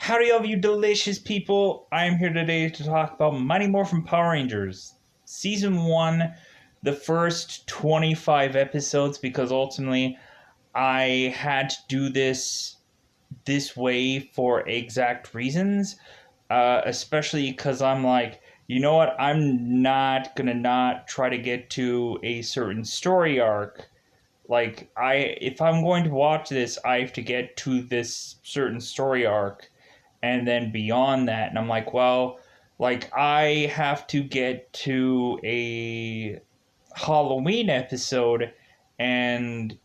Howdy, all of you delicious people. I am here today to talk about Mighty Morphin Power Rangers. Season 1, the first 25 episodes, because ultimately I had to do this way for exact reasons. Especially because I'm like, you know what, I'm not gonna not try to get to a certain story arc. Like, if I'm going to watch this, I have to get to this certain story arc and then beyond that. And I'm like, well, like, I have to get to a Halloween episode, and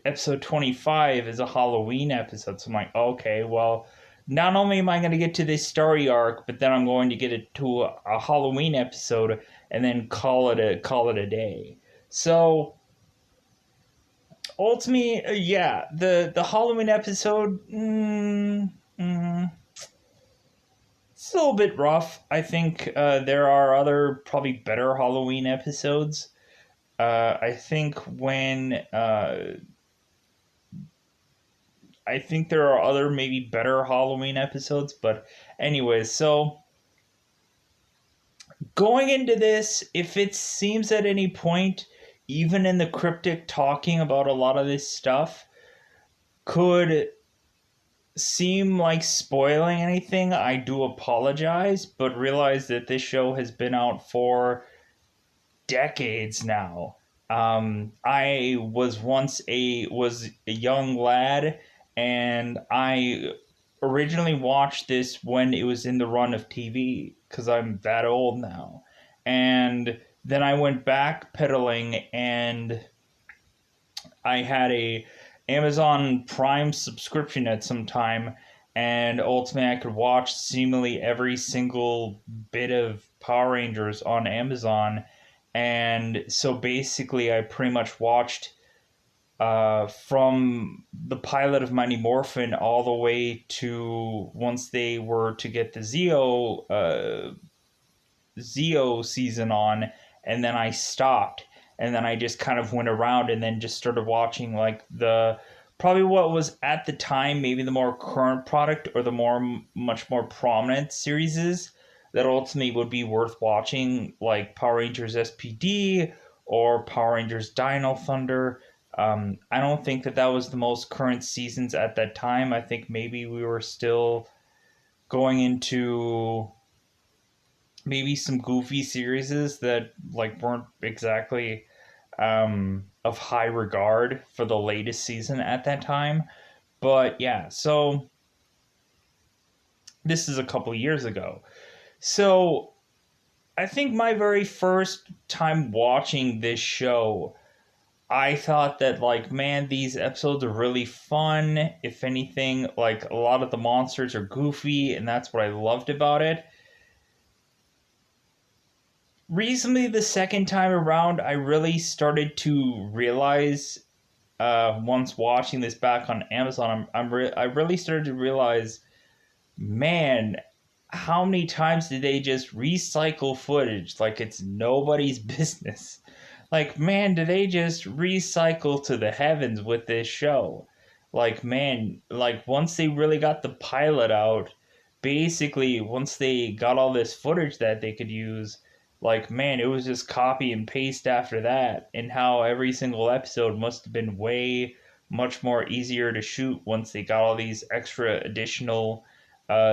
episode 25 is a Halloween episode. So I'm like, okay, well, not only am I going to get to this story arc, but then I'm going to get it to a Halloween episode and then call it a day. So ultimately, yeah, the Halloween episode, it's a little bit rough. I think there are other probably better Halloween episodes. I think I think there are other maybe better Halloween episodes, but anyways, so going into this, if it seems at any point, even in the cryptic talking about a lot of this stuff, could seem like spoiling anything, I do apologize, but realize that this show has been out for decades now. I was a young lad, and I originally watched this when it was in the run of TV, because I'm that old now. And then I went back pedaling, and I had a Amazon Prime subscription at some time, and ultimately I could watch seemingly every single bit of Power Rangers on Amazon. And so basically I pretty much watched from the pilot of Mighty Morphin all the way to once they were to get the Zeo season on, and then I stopped, and then I just kind of went around and then just started watching like the probably what was at the time maybe the more current product or the much more prominent series that ultimately would be worth watching, like Power Rangers SPD or Power Rangers Dino Thunder. I don't think that was the most current seasons at that time. I think maybe we were still going into maybe some goofy series that like weren't exactly of high regard for the latest season at that time. But yeah, so this is a couple years ago. So I think my very first time watching this show, I thought that, like, man, these episodes are really fun. If anything, like, a lot of the monsters are goofy, and that's what I loved about it. Recently, the second time around, I really started to realize, once watching this back on Amazon, I really started to realize, man, how many times did they just recycle footage like it's nobody's business? Like, man, do they just recycle to the heavens with this show? Like, man, like, once they really got the pilot out, basically, once they got all this footage that they could use, like, man, it was just copy and paste after that. And how every single episode must have been way much more easier to shoot once they got all these extra additional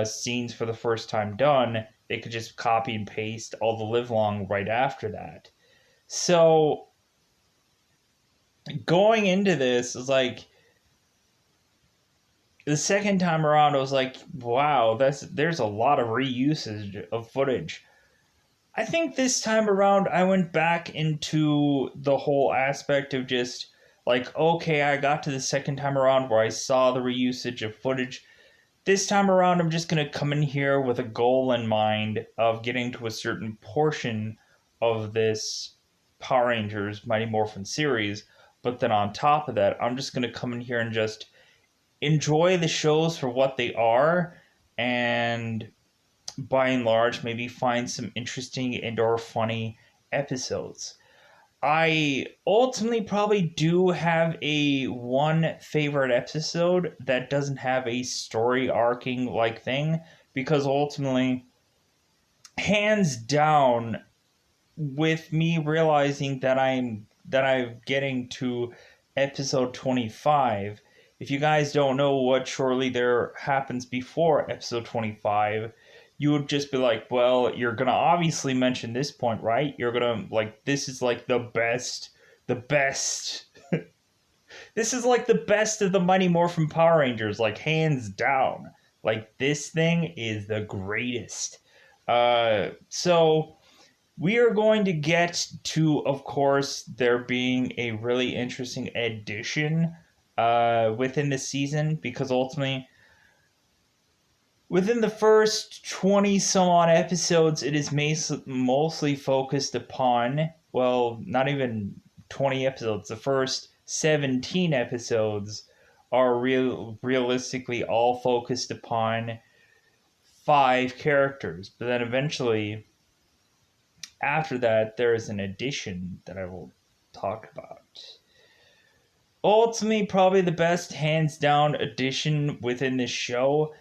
scenes for the first time done. They could just copy and paste all the live long right after that. So going into this is like the second time around, I was like, wow, there's a lot of reusage of footage. I think this time around I went back into the whole aspect of just like, okay, I got to the second time around where I saw the reusage of footage. This time around, I'm just going to come in here with a goal in mind of getting to a certain portion of this Power Rangers Mighty Morphin series. But then on top of that, I'm just going to come in here and just enjoy the shows for what they are, and by and large, maybe find some interesting and or funny episodes. I ultimately probably do have a one favorite episode that doesn't have a story arcing like thing, because ultimately, hands down, with me realizing that I'm getting to episode 25. If you guys don't know what shortly there happens before episode 25, you would just be like, well, you're gonna obviously mention this point, right? You're gonna, like, this is like the best this is like the best of the Mighty Morphin Power Rangers, like, hands down. Like, this thing is the greatest. So we are going to get to, of course, there being a really interesting addition within the season, because ultimately, within the first 20 some odd episodes, it is mostly focused upon, well, not even 20 episodes, the first 17 episodes are realistically all focused upon 5 characters. But then eventually, after that, there is an addition that I will talk about. Ultimately, probably the best hands down addition within this show.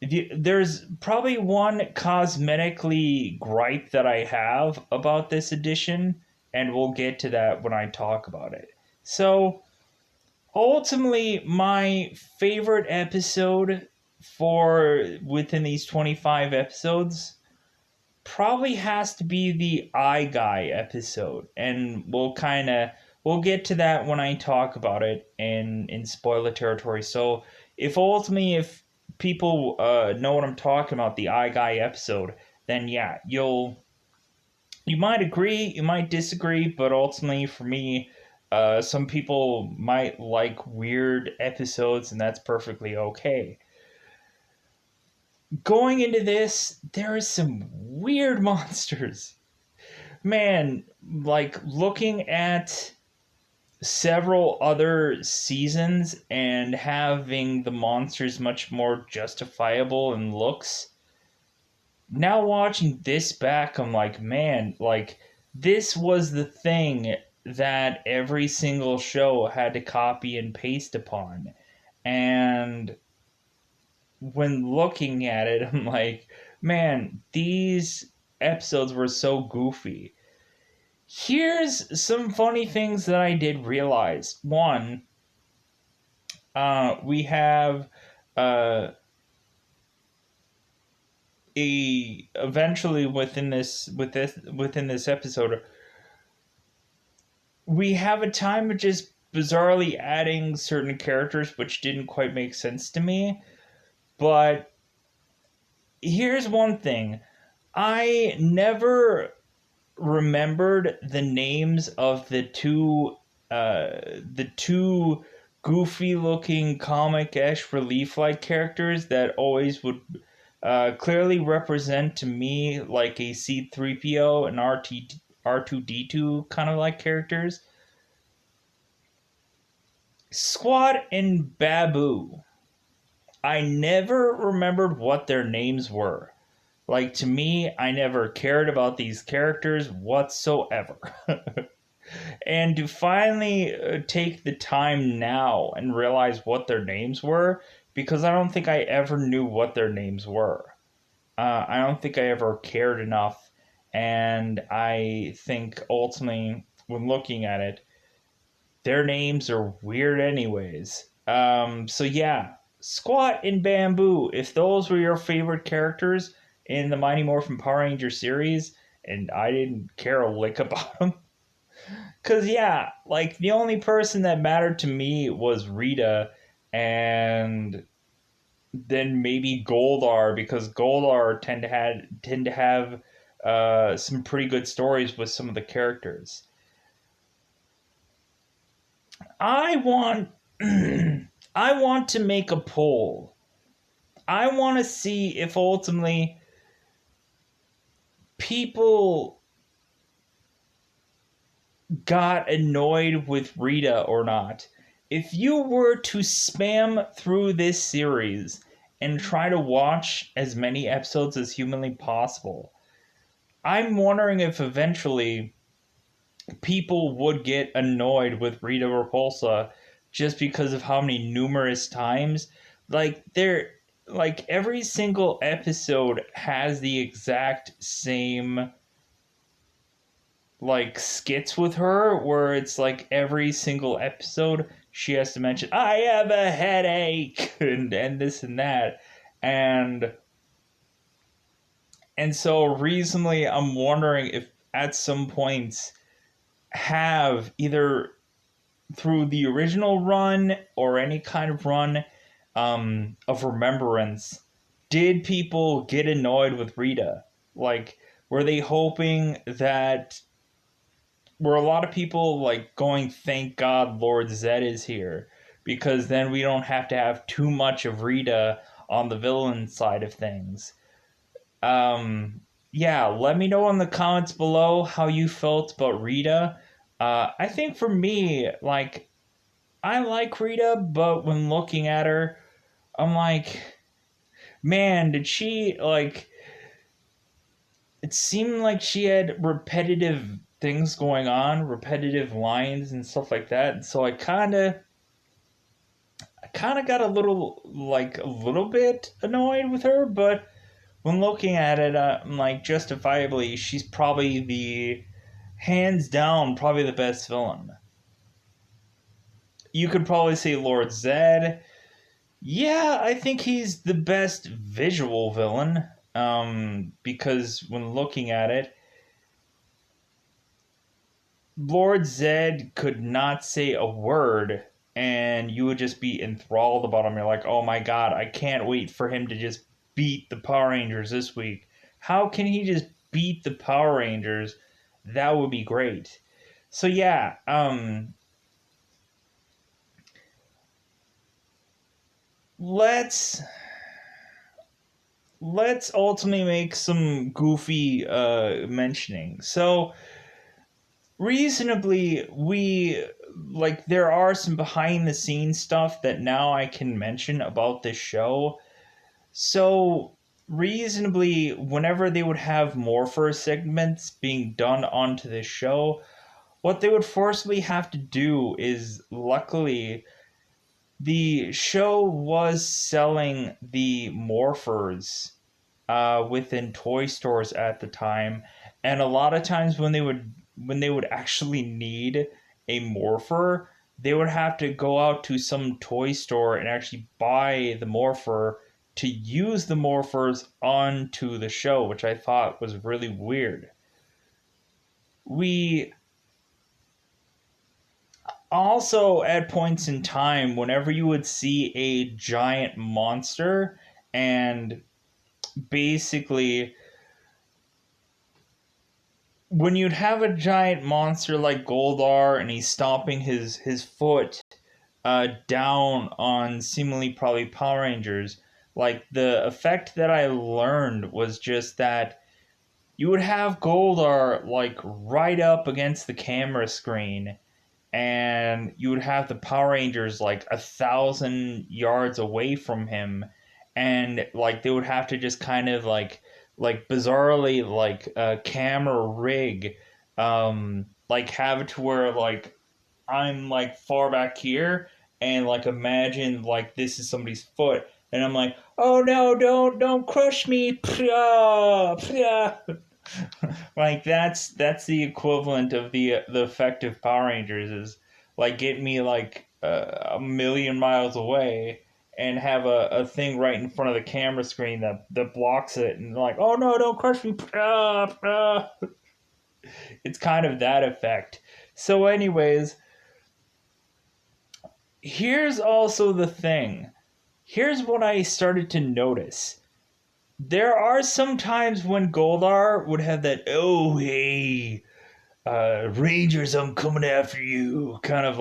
There's probably one cosmetically gripe that I have about this edition, and we'll get to that when I talk about it. So, ultimately, my favorite episode for within these 25 episodes probably has to be the Eye Guy episode, and we'll get to that when I talk about it in spoiler territory. So if people know what I'm talking about, the Eye Guy episode, then yeah, you might agree, you might disagree, but ultimately for me, some people might like weird episodes, and that's perfectly okay. Going into this, there is some weird monsters. Man, like, looking at several other seasons and having the monsters much more justifiable in looks, now watching this back, I'm like, man, like, this was the thing that every single show had to copy and paste upon. And when looking at it, I'm like, man, these episodes were so goofy. Here's some funny things that I did realize. One, we have uh, a eventually within this episode, we have a time of just bizarrely adding certain characters which didn't quite make sense to me. But here's one thing: I never remembered the names of the two goofy looking comic-ish relief like characters that always would clearly represent to me like a C3PO and R2D2 kind of like characters. Squad and Babu. I never remembered what their names were. Like, to me, I never cared about these characters whatsoever. And to finally take the time now and realize what their names were, because I don't think I ever knew what their names were. I don't think I ever cared enough, and I think ultimately, when looking at it, their names are weird anyways. So yeah, Squat and Bamboo, if those were your favorite characters in the Mighty Morphin Power Ranger series, and I didn't care a lick about them, because yeah, like, the only person that mattered to me was Rita, and then maybe Goldar, because Goldar tend to have some pretty good stories with some of the characters. I want I want to make a poll. I want to see if ultimately people got annoyed with Rita or not. If you were to spam through this series and try to watch as many episodes as humanly possible, I'm wondering if eventually people would get annoyed with Rita Repulsa just because of how many numerous times, every single episode has the exact same skits with her, where it's like every single episode she has to mention, I have a headache, and this and that. And so recently I'm wondering if at some points have, either through the original run or any kind of run of remembrance, did people get annoyed with Rita? Like, were they hoping that, were a lot of people going, thank God Lord Zedd is here, because then we don't have to have too much of Rita on the villain side of things? Yeah, let me know in the comments below how you felt about Rita. I think for me, I like Rita, but when looking at her, I'm like, man, did she, it seemed like she had repetitive things going on, repetitive lines and stuff like that. And so I kind of got a little bit annoyed with her, but when looking at it, I'm like, justifiably, she's probably hands down, probably the best villain. You could probably say Lord Zedd. Yeah, I think he's the best visual villain. Because when looking at it, Lord Zedd could not say a word, and you would just be enthralled about him. You're like, oh my god, I can't wait for him to just beat the Power Rangers this week. How can he just beat the Power Rangers? That would be great. So yeah, let's ultimately make some goofy mentioning. So reasonably, there are some behind the scenes stuff that now I can mention about this show. So reasonably, whenever they would have Morpher segments being done onto this show, what they would forcibly have to do is, luckily, the show was selling the Morphers within toy stores at the time, and a lot of times when they would actually need a Morpher, they would have to go out to some toy store and actually buy the Morpher to use the Morphers onto the show, which I thought was really weird. We also, at points in time, whenever you would see a giant monster, and basically when you'd have a giant monster like Goldar and he's stomping his foot down on seemingly probably Power Rangers, the effect that I learned was just that you would have Goldar right up against the camera screen, and you would have the Power Rangers 1,000 yards away from him, and they would have to just kind of bizarrely camera rig, have it to where I'm far back here, and imagine this is somebody's foot, and I'm like, oh no, don't crush me, pya, pya. That's the equivalent of the effective Power Rangers, is get me a million miles away and have a thing right in front of the camera screen that blocks it, and oh no, don't crush me. It's kind of that effect. So anyways, here's also the thing. Here's what I started to notice. There are some times when Goldar would have that, oh hey, Rangers, I'm coming after you, kind of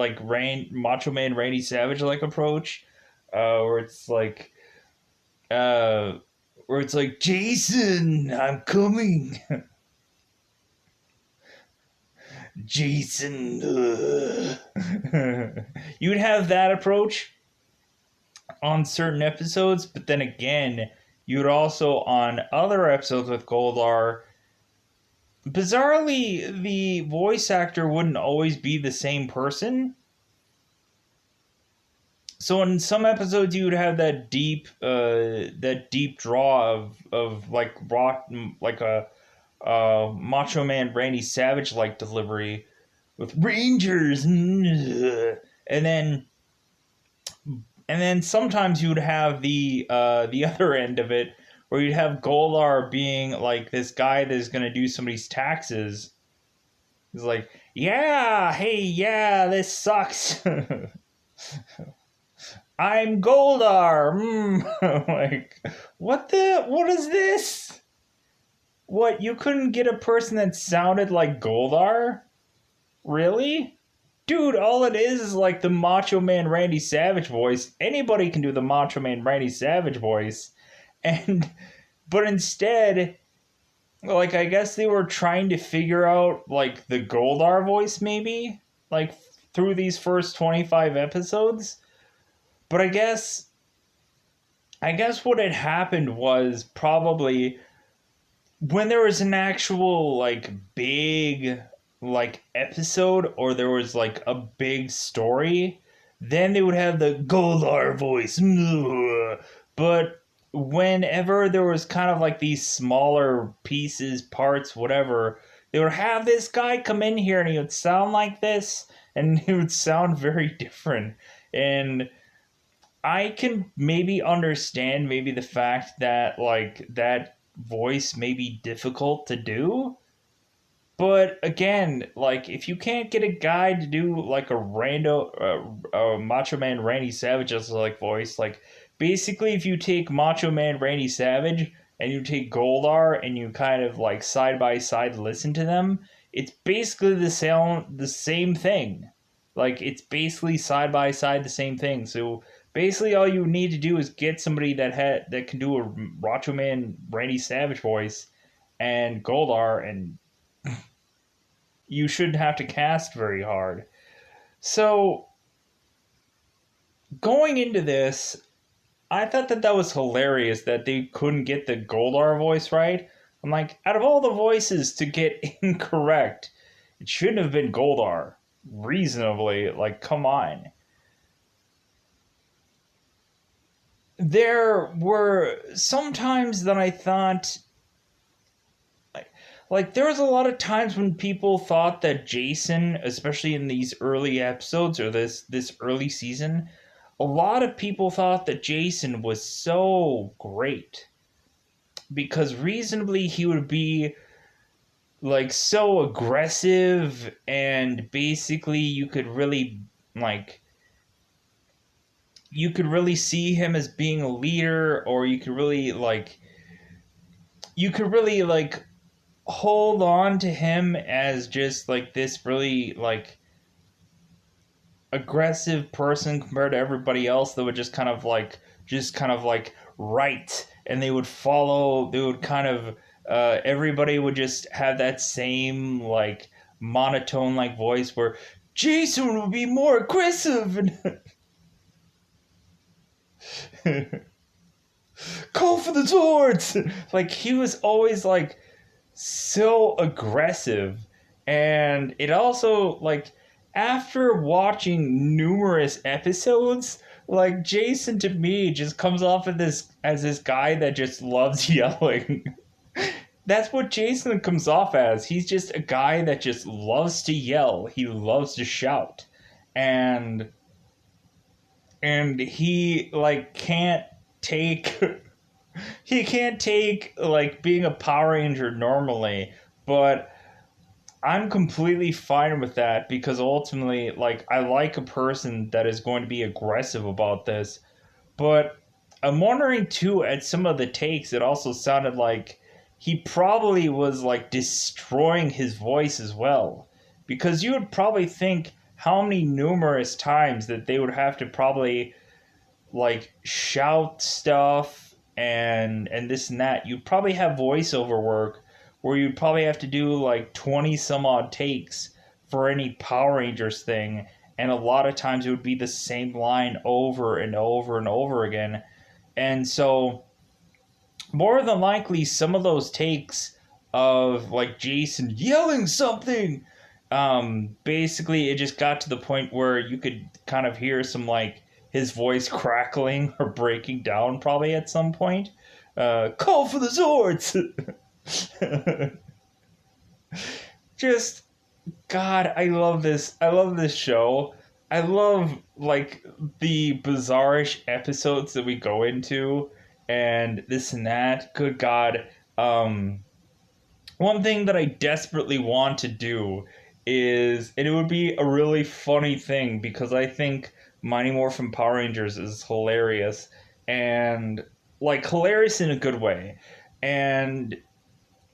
Macho Man Randy Savage approach, where it's Jason, I'm coming. Jason. You would have that approach on certain episodes, but then again, you would also, on other episodes with Goldar, bizarrely, the voice actor wouldn't always be the same person. So in some episodes, you would have that deep draw of like rock, like a Macho Man Randy Savage like delivery with Rangers, and then sometimes you would have the other end of it where you'd have Goldar being like this guy that's gonna do somebody's taxes. He's like, yeah, hey, yeah, this sucks. I'm Goldar. Like, what is this? What, you couldn't get a person that sounded like Goldar? Really? Dude, all it is like the Macho Man Randy Savage voice. Anybody can do the Macho Man Randy Savage voice. But instead, like, I guess they were trying to figure out, like, the Goldar voice, maybe? Like, through these first 25 episodes? But I guess what had happened was probably when there was an actual, like, big, like, episode, or there was, like, a big story, then they would have the Goldar voice. But whenever there was kind of like these smaller pieces, parts, whatever, they would have this guy come in here and he would sound like this, and he would sound very different. And I can maybe understand maybe the fact that, like, that voice may be difficult to do. But again, like, if you can't get a guy to do like a Macho Man Randy Savage's like voice, like, basically if you take Macho Man Randy Savage and you take Goldar and you kind of like side by side listen to them, it's basically the same thing. Like, it's basically side by side the same thing. So basically all you need to do is get somebody that can do a Macho Man Randy Savage voice and Goldar, and you shouldn't have to cast very hard. So, going into this, I thought that was hilarious that they couldn't get the Goldar voice right. I'm like, out of all the voices to get incorrect, it shouldn't have been Goldar. Reasonably, like, come on. There were some times that I thought, like, there was a lot of times when people thought that Jason, especially in these early episodes or this early season, a lot of people thought that Jason was so great because reasonably he would be like so aggressive, and basically you could really see him as being a leader, or you could really hold on to him as just like this really like aggressive person compared to everybody else that would just kind of like right, and they would kind of everybody would just have that same like monotone like voice where Jason would be more aggressive and call for the swords. Like, he was always like so aggressive. And it also, like, after watching numerous episodes, like, Jason to me just comes off of as this guy that just loves yelling. That's what Jason comes off as. He's just a guy that just loves to yell. He loves to shout. And he like can't take he can't take like being a Power Ranger normally, but I'm completely fine with that because ultimately, like, I like a person that is going to be aggressive about this. But I'm wondering too, at some of the takes, it also sounded like he probably was like destroying his voice as well, because you would probably think how many numerous times that they would have to probably like shout stuff and this and that. You'd probably have voiceover work where you'd probably have to do like 20 some odd takes for any Power Rangers thing, and a lot of times it would be the same line over and over and over again. And so more than likely some of those takes of like Jason yelling something. Basically, it just got to the point where you could kind of hear some like his voice crackling or breaking down probably at some point. Call for the Zords. Just God, I love this. I love this show. I love like the bizarrish episodes that we go into and this and that. Good God. One thing that I desperately want to do is, and it would be a really funny thing because I think Mighty Morphin Power Rangers is hilarious and like hilarious in a good way. And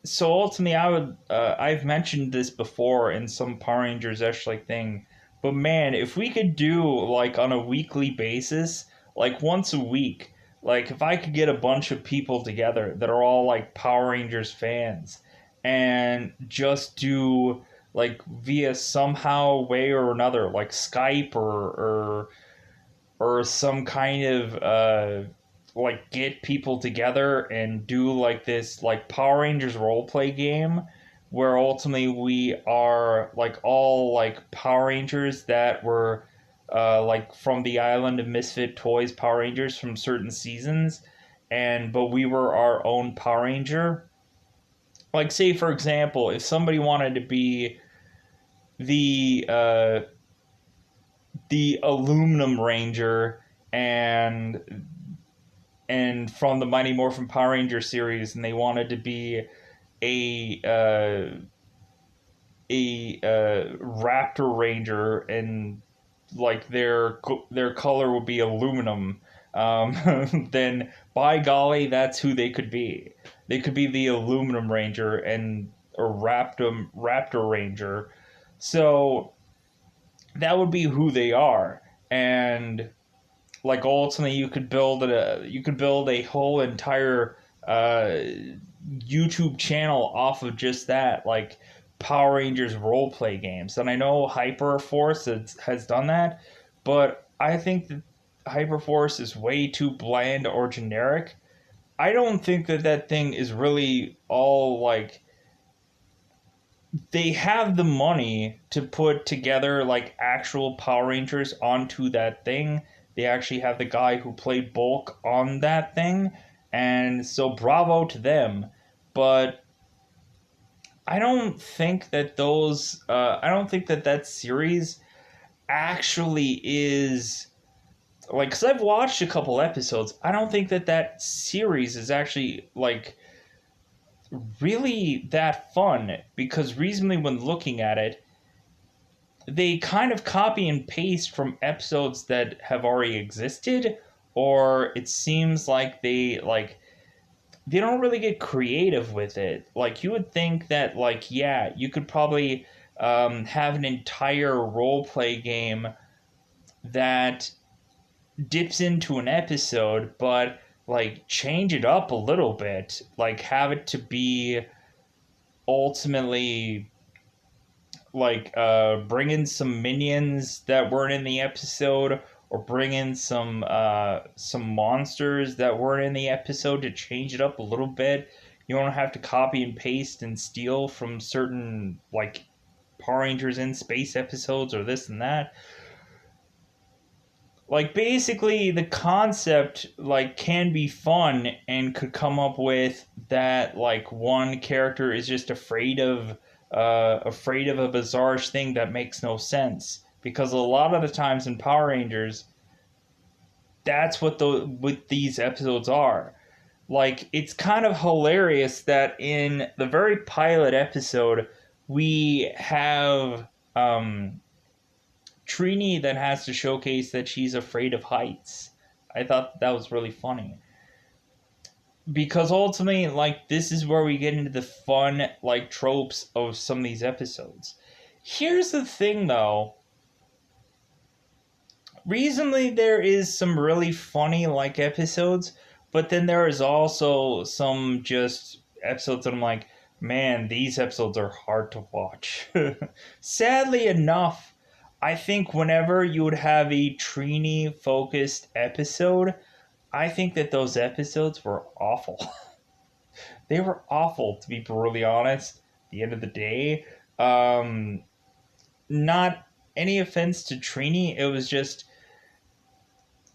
so ultimately, I've mentioned this before in some Power Rangers like thing, but man, if we could do like on a weekly basis, like once a week, like if I could get a bunch of people together that are all like Power Rangers fans and just do like via somehow way or another, like Skype or some kind of like get people together and do like this like Power Rangers role play game where ultimately we are like all like Power Rangers that were like from the Island of Misfit Toys Power Rangers from certain seasons, and but we were our own Power Ranger. Like say for example, if somebody wanted to be the uh, the aluminum ranger and from the Mighty Morphin Power Ranger series, and they wanted to be a Raptor Ranger, and like their color would be aluminum. Then by golly, that's who they could be. They could be the Aluminum Ranger and or Raptor Ranger. So that would be who they are, and like ultimately you could build a whole entire YouTube channel off of just that, like Power Rangers roleplay games. And I know Hyperforce has done that, but I think that Hyperforce is way too bland or generic. I don't think that that thing is really all like they have the money to put together like actual Power Rangers onto that thing. They actually have the guy who played Bulk on that thing, and so bravo to them. But I don't think that those. I don't think that that series actually is like. Because I've watched a couple episodes. I don't think that that series is actually like really that fun, because reasonably when looking at it, they kind of copy and paste from episodes that have already existed, or it seems like they don't really get creative with it. Like you would think that like yeah, you could probably have an entire role play game that dips into an episode, but like change it up a little bit, like have it to be ultimately like bring in some minions that weren't in the episode, or bring in some monsters that weren't in the episode to change it up a little bit. You don't have to copy and paste and steal from certain like Power Rangers in Space episodes or this and that. Like basically the concept like can be fun and could come up with that like one character is just afraid of a bizarre thing that makes no sense, because a lot of the times in Power Rangers that's what these episodes are. Like it's kind of hilarious that in the very pilot episode we have Trini that has to showcase that she's afraid of heights. I thought that was really funny. Because ultimately, like, this is where we get into the fun, like, tropes of some of these episodes. Here's the thing, though. Reasonably, there is some really funny, like, episodes, but then there is also some just episodes that I'm like, man, these episodes are hard to watch. Sadly enough, I think whenever you would have a Trini-focused episode, I think that those episodes were awful. They were awful, to be brutally honest. At the end of the day, um, not any offense to Trini. It was just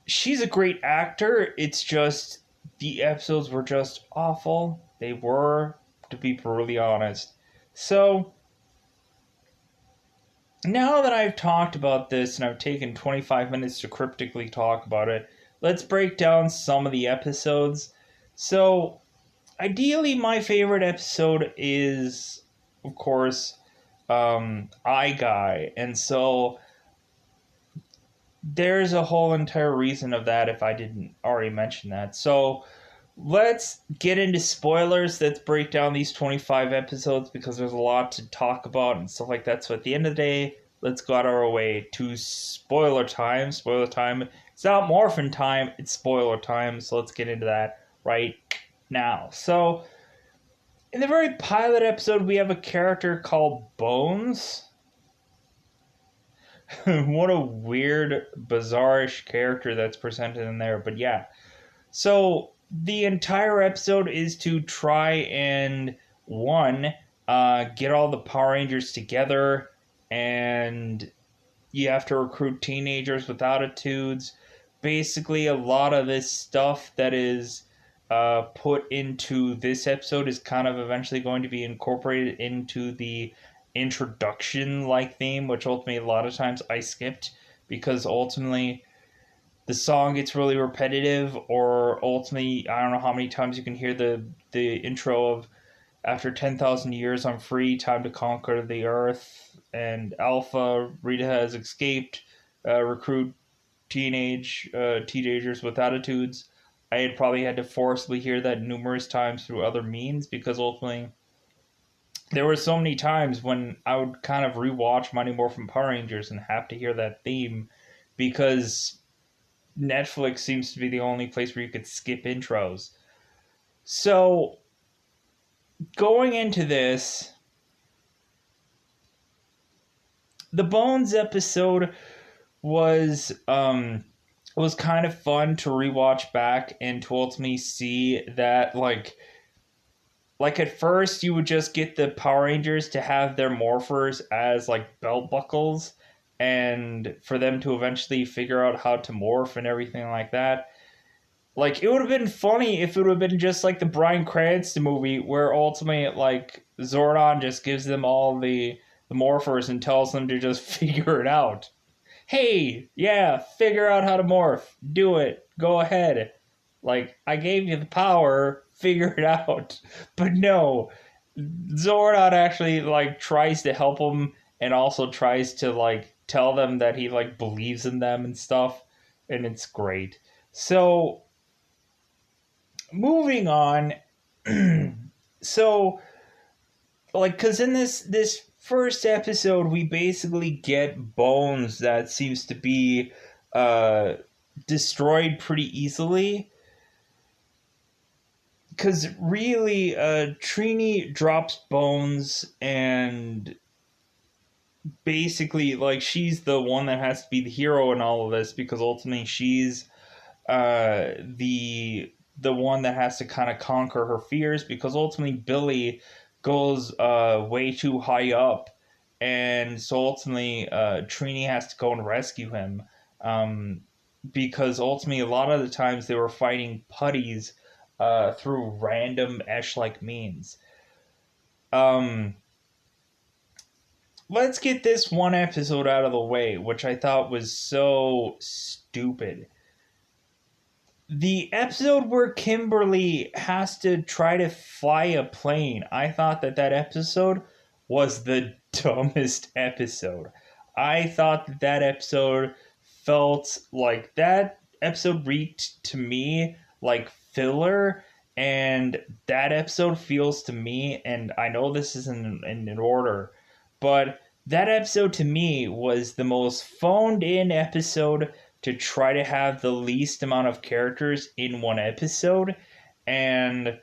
she's a great actor. It's just the episodes were just awful. They were, to be brutally honest. So now that I've talked about this and I've taken 25 minutes to cryptically talk about it, let's break down some of the episodes. So, ideally, my favorite episode is, of course, I Guy. And so, there's a whole entire reason of that if I didn't already mention that. So, let's get into spoilers. Let's break down these 25 episodes because there's a lot to talk about and stuff like that. So at the end of the day, let's go out of our way to spoiler time. Spoiler time. It's not Morphin time, it's spoiler time. So let's get into that right now. So in the very pilot episode, we have a character called Bones. What a weird, bizarrish character that's presented in there. But yeah. So the entire episode is to try and, one, get all the Power Rangers together, and you have to recruit teenagers with attitudes. Basically, a lot of this stuff that is put into this episode is kind of eventually going to be incorporated into the introduction-like theme, which ultimately a lot of times I skipped because ultimately the song gets really repetitive, or ultimately I don't know how many times you can hear the intro of after 10,000 years I'm free, time to conquer the earth, and Alpha, Rita has escaped, recruit teenagers with attitudes. I had probably had to forcibly hear that numerous times through other means because ultimately there were so many times when I would kind of rewatch Mighty Morphin Power Rangers and have to hear that theme because Netflix seems to be the only place where you could skip intros. So, going into this, the Bones episode was kind of fun to rewatch back and to ultimately see that like at first you would just get the Power Rangers to have their morphers as like belt buckles and for them to eventually figure out how to morph and everything like that. Like, it would have been funny if it would have been just like the Bryan Cranston movie where ultimately, like, Zordon just gives them all the morphers and tells them to just figure it out. Hey, yeah, figure out how to morph. Do it. Go ahead. Like, I gave you the power. Figure it out. But no, Zordon actually, like, tries to help them and also tries to, like, tell them that he, like, believes in them and stuff. And it's great. So, moving on. So, like, because in this first episode, we basically get Bones that seems to be destroyed pretty easily. Because really, Trini drops Bones and basically, like, she's the one that has to be the hero in all of this because ultimately she's the one that has to kind of conquer her fears because ultimately Billy goes way too high up, and so ultimately Trini has to go and rescue him because ultimately a lot of the times they were fighting putties through random Esh-like means. Let's get this one episode out of the way, which I thought was so stupid. The episode where Kimberly has to try to fly a plane, I thought that episode was the dumbest episode. I thought that episode felt like that episode reeked to me like filler, and that episode feels to me, and I know this isn't in order, but that episode to me was the most phoned in episode to try to have the least amount of characters in one episode, and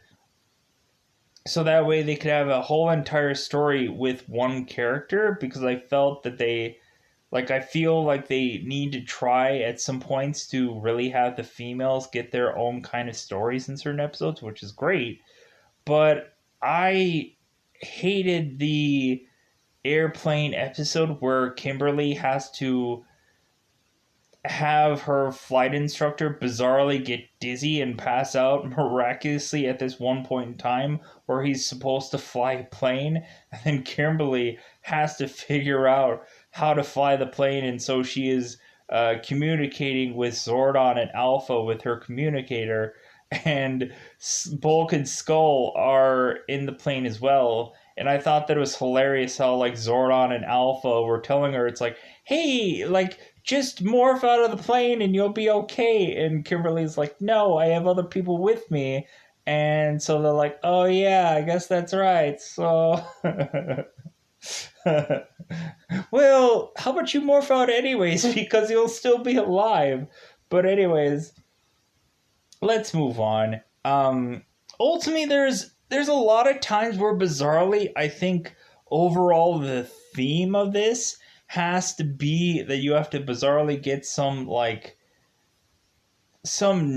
so that way they could have a whole entire story with one character, because I felt that I feel like they need to try at some points to really have the females get their own kind of stories in certain episodes, which is great, but I hated the airplane episode where Kimberly has to have her flight instructor bizarrely get dizzy and pass out miraculously at this one point in time where he's supposed to fly a plane, and then Kimberly has to figure out how to fly the plane, and so she is communicating with Zordon and Alpha with her communicator, and Bulk and Skull are in the plane as well. And I thought that it was hilarious how like Zordon and Alpha were telling her, it's like, hey, like, just morph out of the plane and you'll be okay. And Kimberly's like, no, I have other people with me. And so they're like, oh yeah, I guess that's right. So, well, how about you morph out anyways? Because you'll still be alive. But anyways, let's move on. Ultimately, there's a lot of times where bizarrely, I think overall the theme of this has to be that you have to bizarrely get some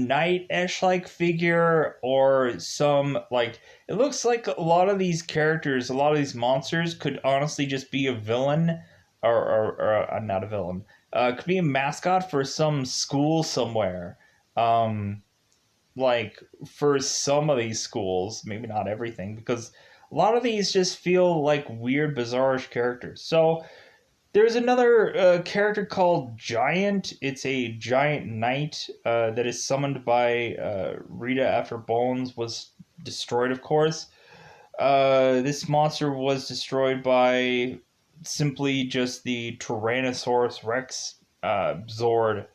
knight-ish like figure, or some like, it looks like a lot of these characters, a lot of these monsters could honestly just be a villain, or not a villain, could be a mascot for some school somewhere. Like for some of these schools, maybe not everything, because a lot of these just feel like weird, bizarre characters. So there's another character called Giant. It's a giant knight that is summoned by Rita after Bones was destroyed, of course. This monster was destroyed by simply just the Tyrannosaurus Rex Zord.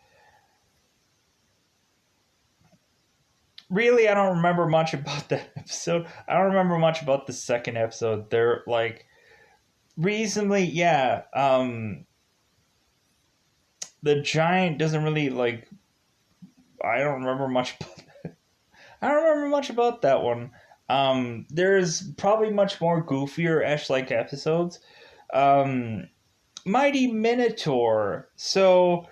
Really, I don't remember much about that episode. I don't remember much about the second episode. They're like reasonably, yeah. The giant doesn't really like. I don't remember much about that. I don't remember much about that one. There's probably much more goofier Ash-like episodes. Mighty Minotaur. So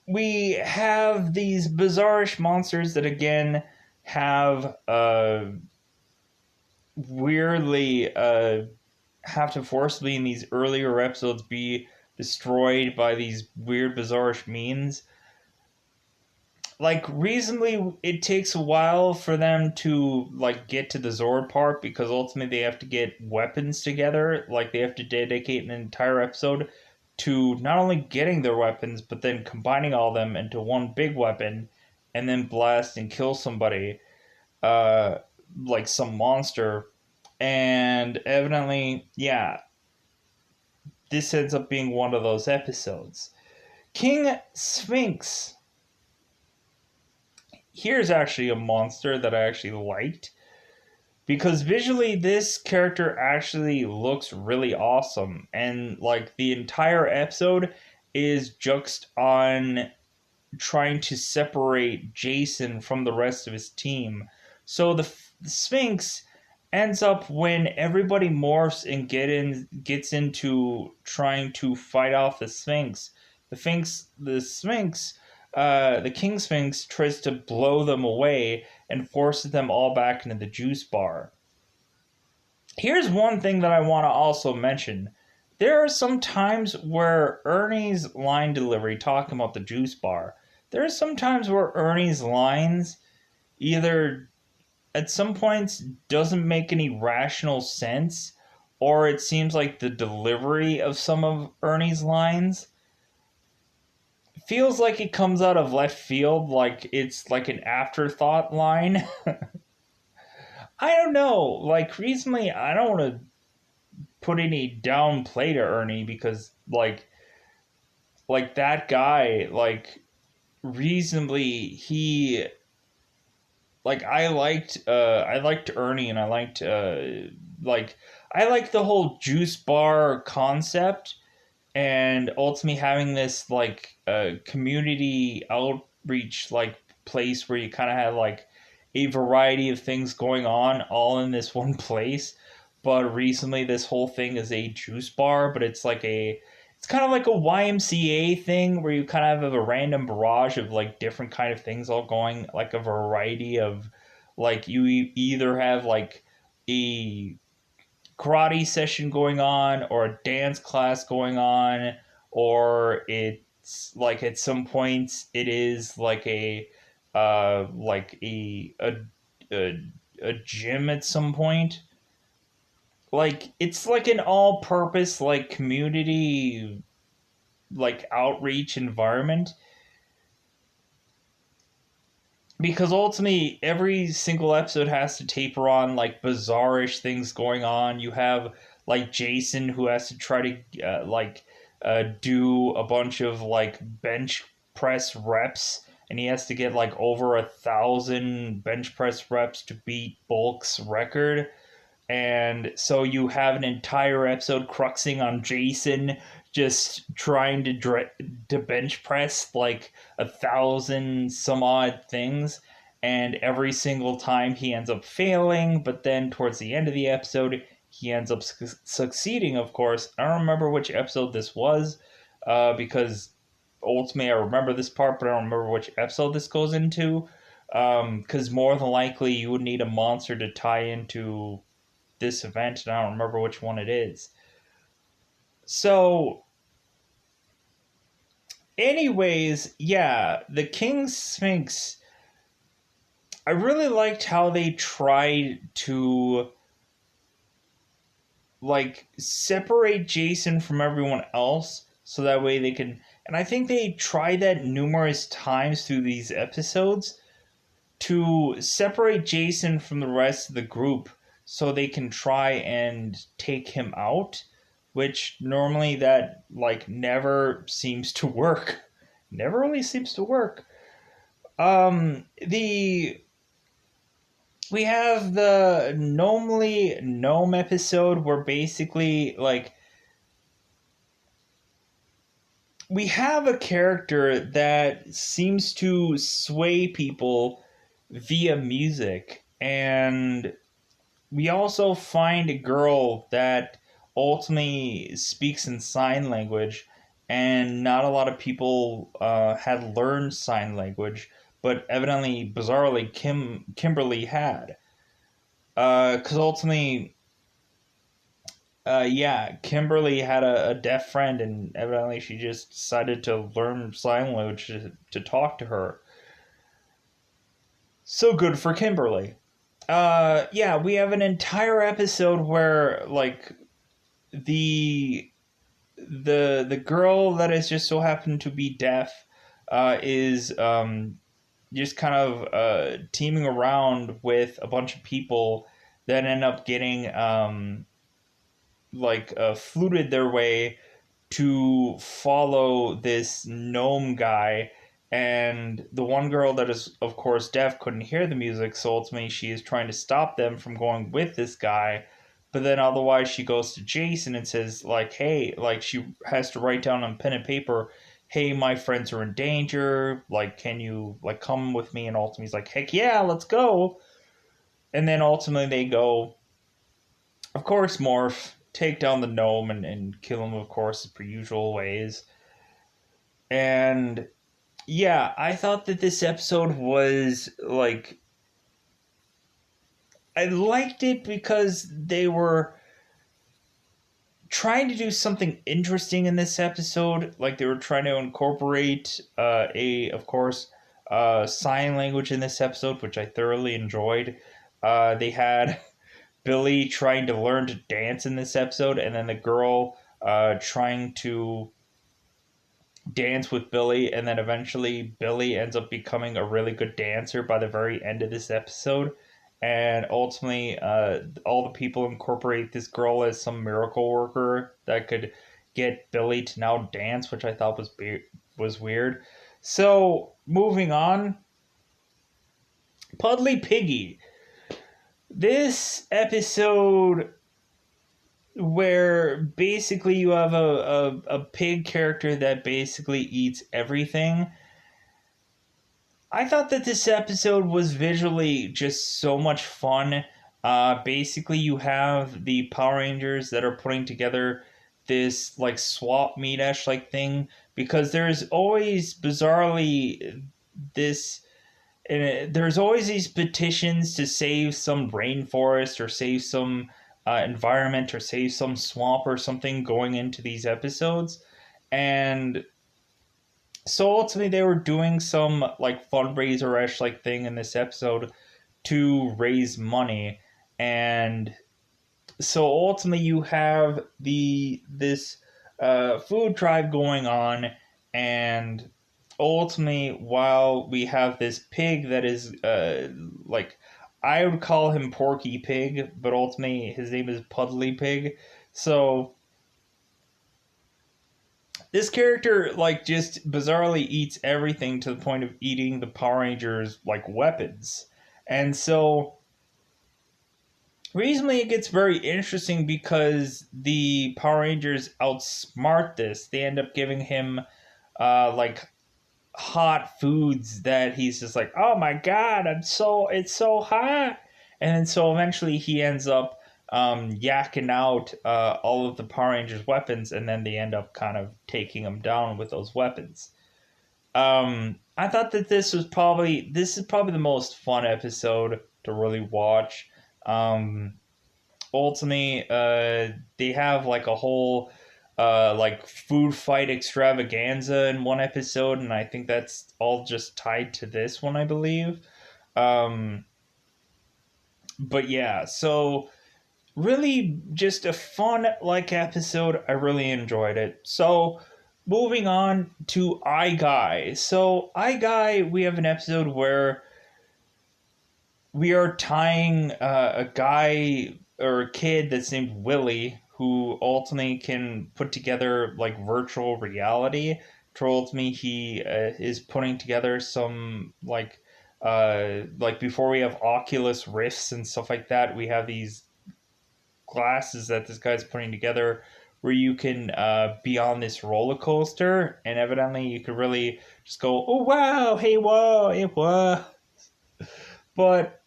we have these bizarrish monsters that again have weirdly have to forcibly in these earlier episodes be destroyed by these weird bizarrish means. Like reasonably it takes a while for them to like get to the Zord part, because ultimately they have to get weapons together. Like they have to dedicate an entire episode to not only getting their weapons, but then combining all of them into one big weapon and then blast and kill somebody, uh, like some monster. And evidently, yeah, this ends up being one of those episodes. King Sphinx. Here's actually a monster that I actually liked, because visually this character actually looks really awesome, and like the entire episode is juxed on trying to separate Jason from the rest of his team. So the Sphinx ends up, when everybody morphs and gets into trying to fight off the Sphinx, the King Sphinx tries to blow them away and forces them all back into the juice bar. Here's one thing that I want to also mention. There are some times where Ernie's line delivery, talking about the juice bar, there are some times where Ernie's lines either at some points doesn't make any rational sense, or it seems like the delivery of some of Ernie's lines feels like it comes out of left field, like it's like an afterthought line. I don't know. Like recently, I don't want to put any downplay to Ernie, because like that guy, like reasonably he, like I liked Ernie, and I liked I liked the whole juice bar concept, and ultimately having this like community outreach like place where you kind of have like a variety of things going on all in this one place. But recently this whole thing is a juice bar, but it's it's kind of like a YMCA thing where you kind of have a random barrage of like different kind of things all going, like a variety of like you either have like a karate session going on or a dance class going on, or it's like at some points it is like a a gym at some point. Like it's like an all-purpose like community like outreach environment, because ultimately every single episode has to taper on like bizarrish things going on. You have like Jason who has to try to do a bunch of like bench press reps, and he has to get like over 1,000 bench press reps to beat Bulk's record. And so you have an entire episode cruxing on Jason just trying to bench press like 1,000 some odd things, and every single time he ends up failing. But then towards the end of the episode, he ends up succeeding. Of course, I don't remember which episode this was, because ultimately I remember this part, but I don't remember which episode this goes into. Because more than likely you would need a monster to tie into this event, and I don't remember which one it is. So, anyways, yeah, the King Sphinx, I really liked how they tried to like separate Jason from everyone else so that way they can, and I think they tried that numerous times through these episodes to separate Jason from the rest of the group so they can try and take him out, which normally that like never seems to work. Never really seems to work. The we have the Gnomely Gnome episode where basically like we have a character that seems to sway people via music, and we also find a girl that ultimately speaks in sign language, and not a lot of people had learned sign language, but evidently, bizarrely, Kimberly had. Because ultimately, yeah, Kimberly had a deaf friend, and evidently she just decided to learn sign language to talk to her. So good for Kimberly. Yeah, we have an entire episode where like the the girl that is just so happened to be deaf is just kind of teaming around with a bunch of people that end up getting fluted their way to follow this gnome guy. And the one girl that is, of course, deaf couldn't hear the music, so ultimately she is trying to stop them from going with this guy. But then otherwise she goes to Jason and says, like, hey, like she has to write down on pen and paper, hey, my friends are in danger, like, can you, like, come with me? And ultimately he's like, heck yeah, let's go. And then ultimately they go, of course, morph, take down the gnome and kill him, of course, as per usual ways. And yeah, I thought that this episode was like, I liked it because they were trying to do something interesting in this episode. Like they were trying to incorporate of course, sign language in this episode, which I thoroughly enjoyed. They had Billy trying to learn to dance in this episode, and then the girl trying to dance with Billy, and then eventually Billy ends up becoming a really good dancer by the very end of this episode. And ultimately, all the people incorporate this girl as some miracle worker that could get Billy to now dance, which I thought was weird. So, moving on, Puddley Piggy. This episode where basically you have a pig character that basically eats everything. I thought that this episode was visually just so much fun. Basically, you have the Power Rangers that are putting together this like swap meet-ish like thing, because there's always bizarrely this there's always these petitions to save some rainforest or save some environment or save some swamp or something going into these episodes. And so ultimately they were doing some like fundraiser-ish like thing in this episode to raise money. And so ultimately you have this food drive going on, and ultimately while we have this pig that is like, I would call him Porky Pig, but ultimately his name is Puddley Pig. So this character like just bizarrely eats everything to the point of eating the Power Rangers like weapons. And so recently it gets very interesting because the Power Rangers outsmart this. They end up giving him like hot foods that he's just like, oh my god, it's so hot. And then so eventually he ends up yakking out all of the Power Rangers weapons, and then they end up kind of taking him down with those weapons. I thought that this is probably the most fun episode to really watch. Ultimately, they have like a whole like food fight extravaganza in one episode, and I think that's all just tied to this one, I believe. But yeah, so really just a fun like episode. I really enjoyed it. So moving on to I Guy. So I Guy, we have an episode where we are tying a guy or a kid that's named Willie, who ultimately can put together like virtual reality. Told me he is putting together some like before we have Oculus Rifts and stuff like that, we have these glasses that this guy's putting together where you can be on this roller coaster, and evidently you could really just go, oh wow, hey whoa, hey whoa. But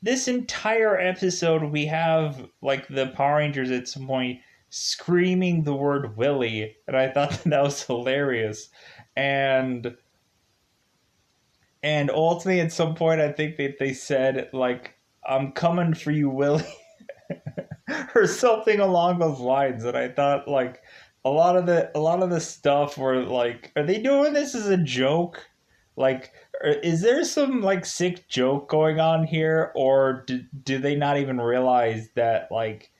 this entire episode, we have like the Power Rangers at some point screaming the word Willie, and I thought that was hilarious. And ultimately, at some point, I think that they said like, "I'm coming for you, Willie," or something along those lines. And I thought like a lot of the stuff were like, are they doing this as a joke? Like, is there some like sick joke going on here, or do they not even realize that like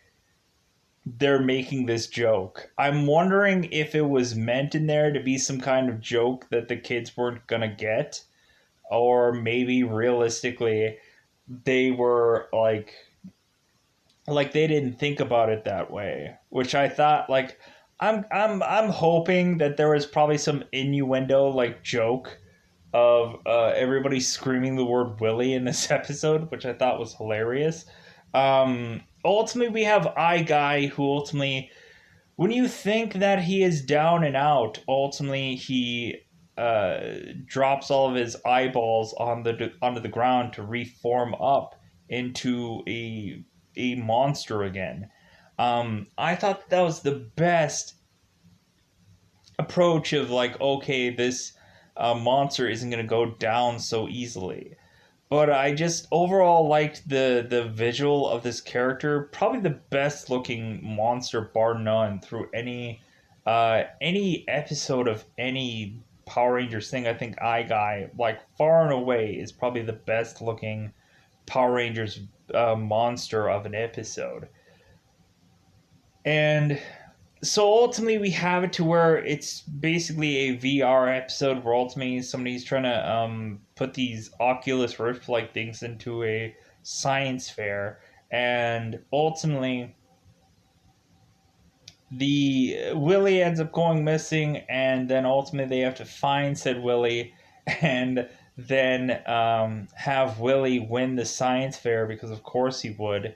they're making this joke? I'm wondering if it was meant in there to be some kind of joke that the kids weren't gonna get, or maybe realistically they were like they didn't think about it that way, which I thought like I'm hoping that there was probably some innuendo like joke of everybody screaming the word Willie in this episode, which I thought was hilarious. Ultimately, we have I Guy, who ultimately, when you think that he is down and out, ultimately he drops all of his eyeballs onto the ground to reform up into a monster again. I thought that was the best approach of like, okay, this monster isn't going to go down so easily. But I just overall liked the visual of this character. Probably the best looking monster, bar none, through any episode of any Power Rangers thing. I think I Guy, like far and away, is probably the best looking Power Rangers monster of an episode. And so ultimately we have it to where it's basically a VR episode where ultimately somebody's trying to put these Oculus Rift like things into a science fair, and ultimately the Willie ends up going missing, and then ultimately they have to find said Willie and then have Willie win the science fair, because of course he would.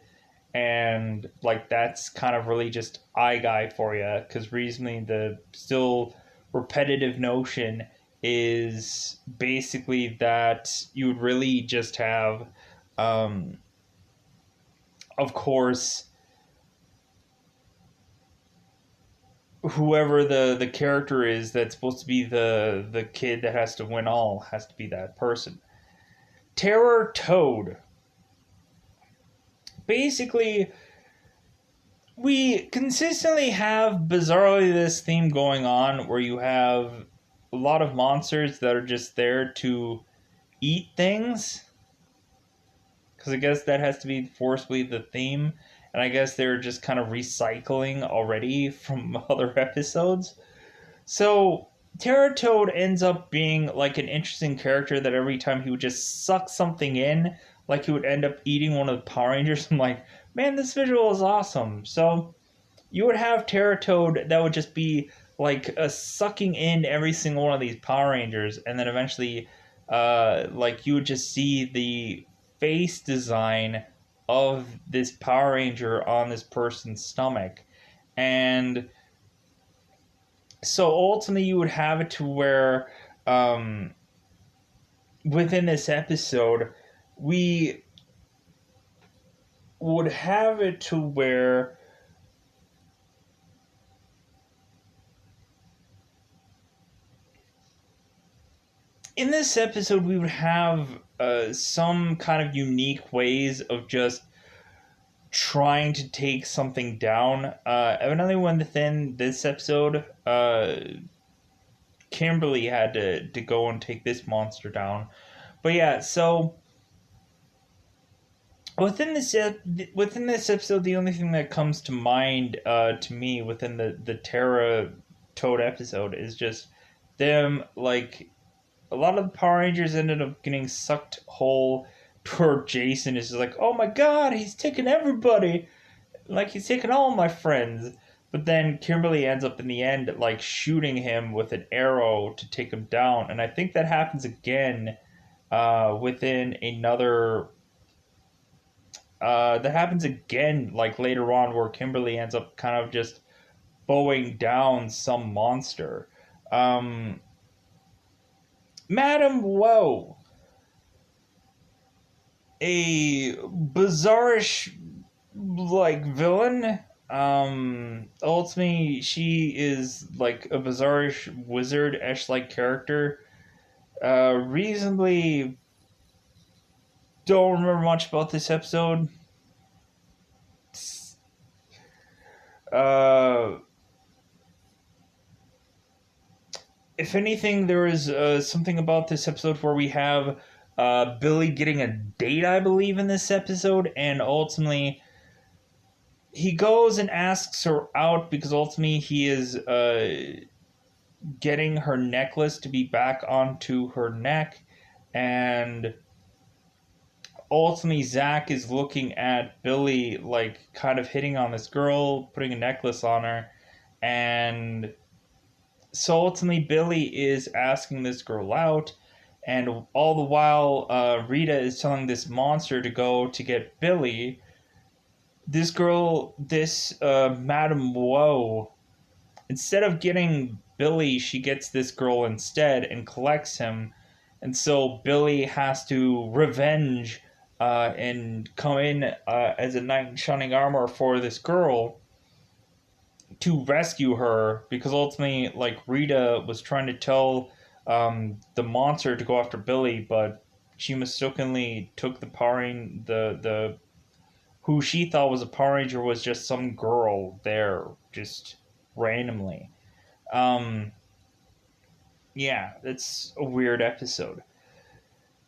And like that's kind of really just I Guy for you, because reasonably the still repetitive notion is basically that you would really just have of course whoever the character is that's supposed to be the kid that has to win all has to be that person. Terror Toad. Basically, we consistently have bizarrely this theme going on where you have a lot of monsters that are just there to eat things. Because I guess that has to be forcibly the theme. And I guess they're just kind of recycling already from other episodes. So Terror Toad ends up being like an interesting character that every time he would just suck something in, like he would end up eating one of the Power Rangers. I'm like, man, this visual is awesome. So you would have Terror Toad that would just be like sucking in every single one of these Power Rangers, and then eventually like you would just see the face design of this Power Ranger on this person's stomach. And so ultimately you would have it to where within this episode we would have it to where in this episode we would have some kind of unique ways of just trying to take something down. Evidently within this episode, Kimberly had to go and take this monster down. But yeah, so within this episode, the only thing that comes to mind to me within the Terra Toad episode is just them, like, a lot of the Power Rangers ended up getting sucked whole. Poor Jason is just like, oh my god, he's taking everybody. Like, he's taking all my friends. But then Kimberly ends up in the end, like, shooting him with an arrow to take him down. And I think that happens again within another... that happens again, like, later on, where Kimberly ends up kind of just bowing down some monster. Madam Woe. A bizarrish, like, villain. Ultimately, she is, like, a bizarrish wizard-ish, like, character. Reasonably don't remember much about this episode. If anything, there is something about this episode where we have Billy getting a date, I believe, in this episode, and ultimately he goes and asks her out because ultimately he is getting her necklace to be back onto her neck, and ultimately Zach is looking at Billy, like, kind of hitting on this girl, putting a necklace on her, and so ultimately Billy is asking this girl out, and all the while Rita is telling this monster to go to get Billy. This girl, this Madam Woe, instead of getting Billy, she gets this girl instead and collects him. And so Billy has to revenge and come in as a knight in shining armor for this girl to rescue her, because ultimately, like, Rita was trying to tell the monster to go after Billy, but she mistakenly took the who she thought was a Power Ranger was just some girl there, just randomly. Yeah, it's a weird episode.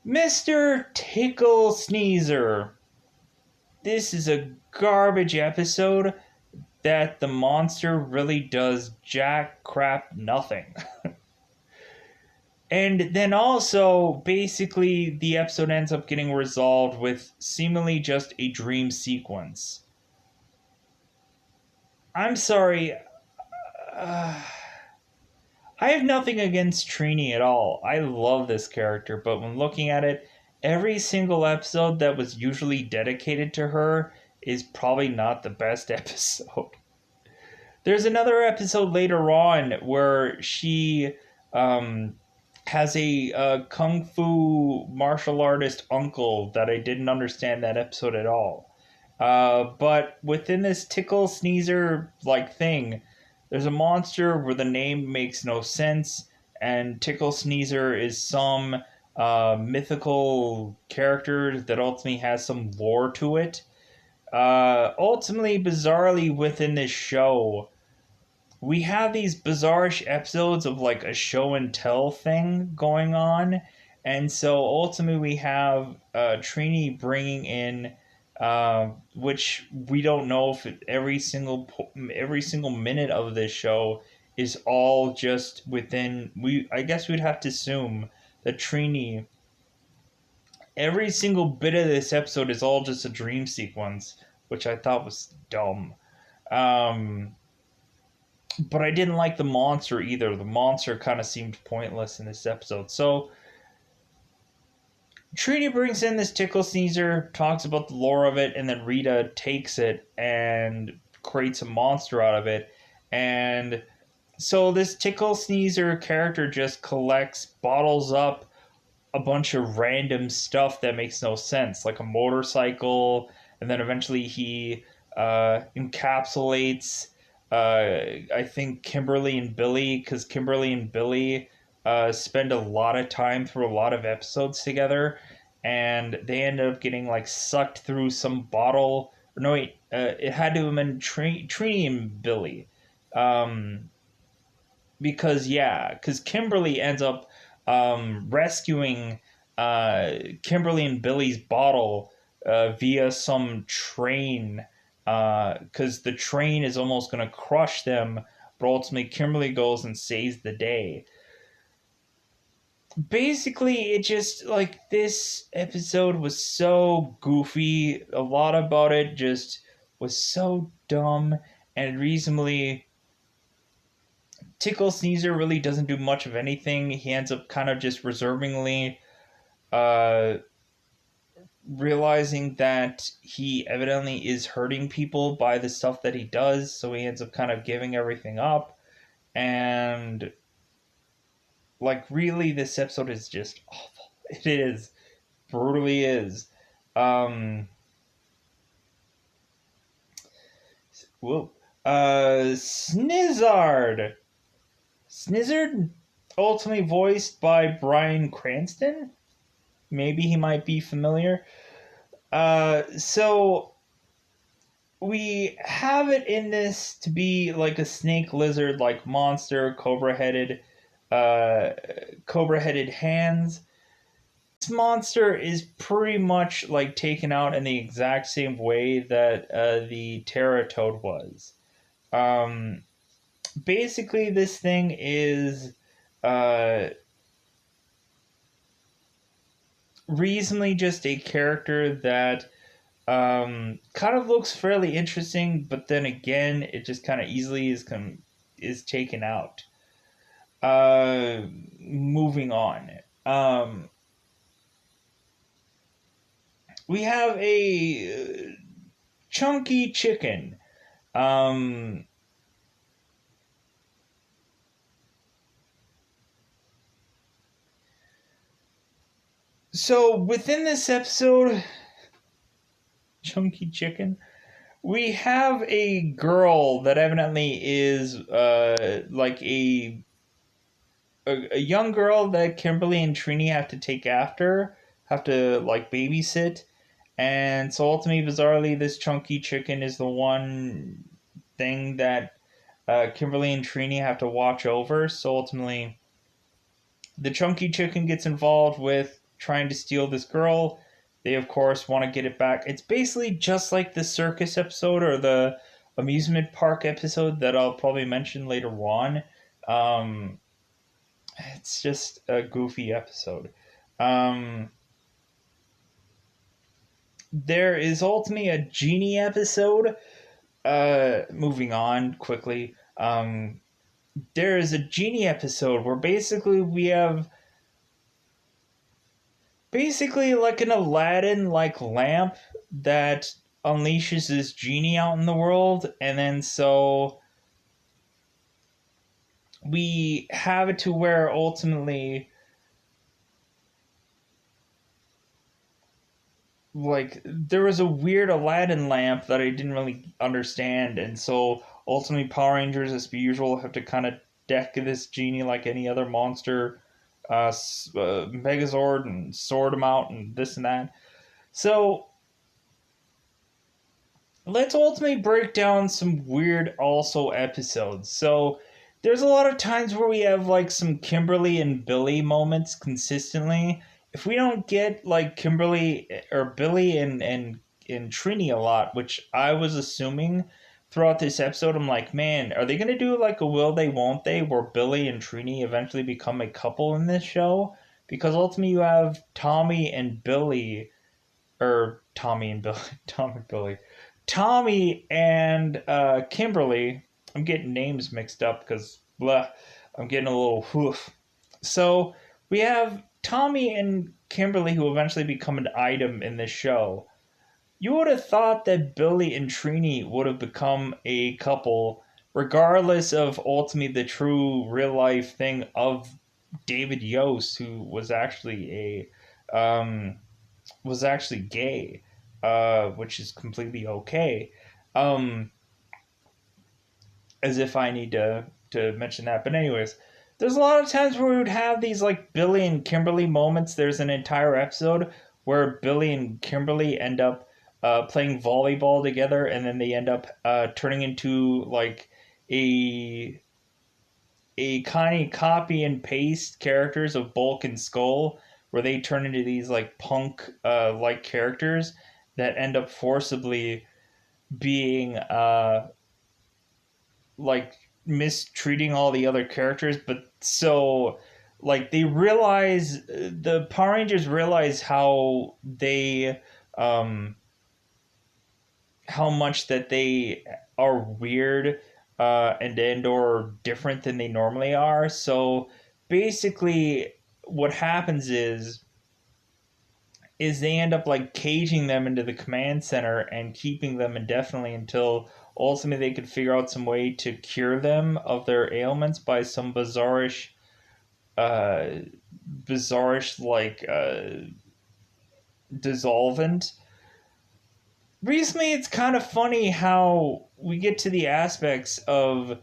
Mr. Tickle Sneezer. This is a garbage episode that the monster really does jack crap nothing. And then also, basically, the episode ends up getting resolved with seemingly just a dream sequence. I'm sorry. I have nothing against Trini at all. I love this character, but when looking at it, every single episode that was usually dedicated to her is probably not the best episode. There's another episode later on where she has a kung fu martial artist uncle that I didn't understand that episode at all. But within this Tickle Sneezer like thing, there's a monster where the name makes no sense, and Tickle Sneezer is some mythical character that ultimately has some lore to it. Ultimately, bizarrely, within this show, we have these bizarre episodes of like a show and tell thing going on, and so ultimately we have Trini bringing in, which we don't know if every single minute of this show is all just within. I guess we'd have to assume that Trini, every single bit of this episode is all just a dream sequence, which I thought was dumb. Um, but I didn't like the monster either. The monster kind of seemed pointless in this episode. So Trini brings in this Tickle Sneezer, talks about the lore of it, and then Rita takes it and creates a monster out of it. And so this Tickle Sneezer character just bottles up a bunch of random stuff that makes no sense, like a motorcycle, and then eventually he encapsulates, I think, Kimberly and Billy, because Kimberly and Billy spend a lot of time through a lot of episodes together, and they end up getting like sucked through some bottle. No, wait, it had to have been Trini and Billy. Um, because Kimberly ends up rescuing Kimberly and Billy's bottle via some train, because the train is almost going to crush them, but ultimately Kimberly goes and saves the day. Basically, it just, like, this episode was so goofy. A lot about it just was so dumb, and reasonably, Tickle Sneezer really doesn't do much of anything. He ends up kind of just reservingly uh, realizing that he evidently is hurting people by the stuff that he does, so he ends up kind of giving everything up. And, like, really, this episode is just awful. It is. Brutally is. Um, whoa. Snizzard. Snizzard, ultimately voiced by Bryan Cranston. Maybe he might be familiar. So we have it in this to be like a snake lizard like monster, cobra headed hands. This monster is pretty much like taken out in the exact same way that the Terratoad was. Um, Basically, this thing is uh, reasonably just a character that kind of looks fairly interesting, but then again, it just kind of easily is taken out. Moving on. Um, we have a chunky chicken. Um, so within this episode, chunky chicken, we have a girl that evidently is like a young girl that Kimberly and Trini have to take after, have to like babysit. And so ultimately, bizarrely, this chunky chicken is the one thing that Kimberly and Trini have to watch over. So ultimately, the chunky chicken gets involved with trying to steal this girl. They, of course, want to get it back. It's basically just like the circus episode or the amusement park episode that I'll probably mention later on. Um, it's just a goofy episode. Um, there is ultimately a Genie episode. Moving on quickly. There is a Genie episode where basically we have basically like an Aladdin like lamp that unleashes this genie out in the world, and then so we have it to where ultimately like there was a weird Aladdin lamp that I didn't really understand, and so ultimately Power Rangers, as per usual, have to kind of deck this genie like any other monster, Megazord, and sort him out and this and that. So let's ultimately break down some weird also episodes. So there's a lot of times where we have like some Kimberly and Billy moments consistently. If we don't get like Kimberly or Billy and Trini a lot, which I was assuming throughout this episode, I'm like, man, are they gonna do like a will they won't they, where Billy and Trini eventually become a couple in this show? Because ultimately you have Tommy and Billy, or Tommy and Billy, Tom and Billy, Tommy and Kimberly. I'm getting names mixed up because I'm getting a little hoof. So we have Tommy and Kimberly who eventually become an item in this show. You would have thought that Billy and Trini would have become a couple, regardless of ultimately the true real life thing of David Yost, who was actually gay, which is completely okay. Um, as if I need to mention that. But anyways, there's a lot of times where we would have these like Billy and Kimberly moments. There's an entire episode where Billy and Kimberly end up playing volleyball together, and then they end up turning into like a kind of copy and paste characters of Bulk and Skull, where they turn into these like punk like characters that end up forcibly being like mistreating all the other characters. But so like they realize, the Power Rangers realize um how much that they are weird and or different than they normally are. So basically what happens is they end up like caging them into the command center and keeping them indefinitely until ultimately they could figure out some way to cure them of their ailments by some uh bizarrish like dissolvent. Recently it's kind of funny how we get to the aspects of,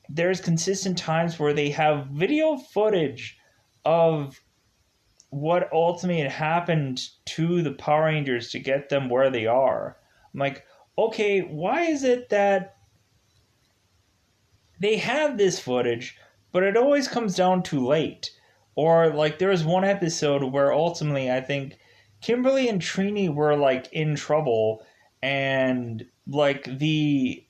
there's consistent times where they have video footage of what ultimately had happened to the Power Rangers to get them where they are. I'm like, okay, why is it that they have this footage, but it always comes down too late? Or like there was one episode where ultimately I think Kimberly and Trini were like in trouble, and like the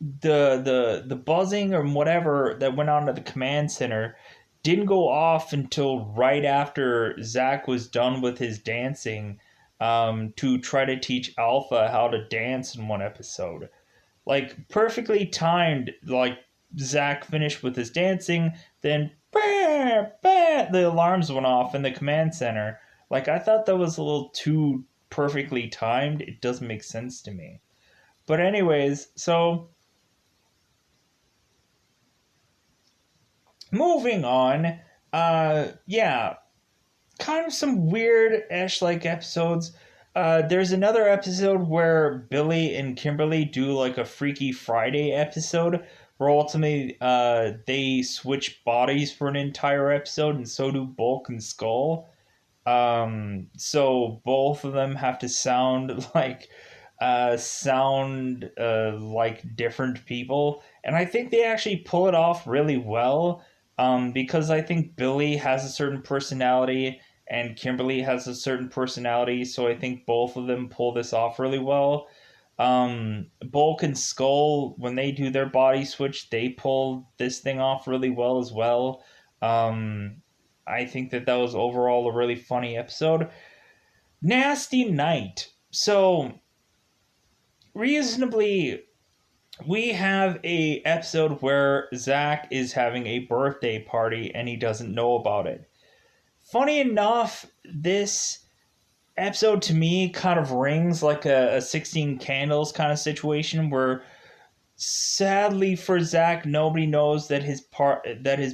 buzzing or whatever that went on to the command center didn't go off until right after Zach was done with his dancing, to try to teach Alpha how to dance in one episode. Like perfectly timed, like Zach finished with his dancing, then bah, bah, the alarms went off in the command center. Like I thought that was a little too perfectly timed. It doesn't make sense to me. But anyways, so moving on, yeah, kind of some weird Ash like episodes. There's another episode where Billy and Kimberly do like a Freaky Friday episode where ultimately they switch bodies for an entire episode, and so do Bulk and Skull. So both of them have to sound like different people, and I think they actually pull it off really well. Because I think Billy has a certain personality and Kimberly has a certain personality, so I think both of them pull this off really well. Bulk and Skull, when they do their body switch, they pull this thing off really well as well. Um, I think that was overall a really funny episode. Nasty Night. So reasonably, we have a episode where Zach is having a birthday party and he doesn't know about it. Funny enough, this episode to me kind of rings like a 16 Candles kind of situation where sadly for Zach, nobody knows that his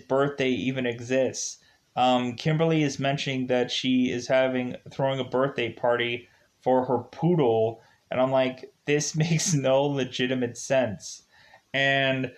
birthday even exists. Kimberly is mentioning that she is throwing a birthday party for her poodle, and I'm like, this makes no legitimate sense. And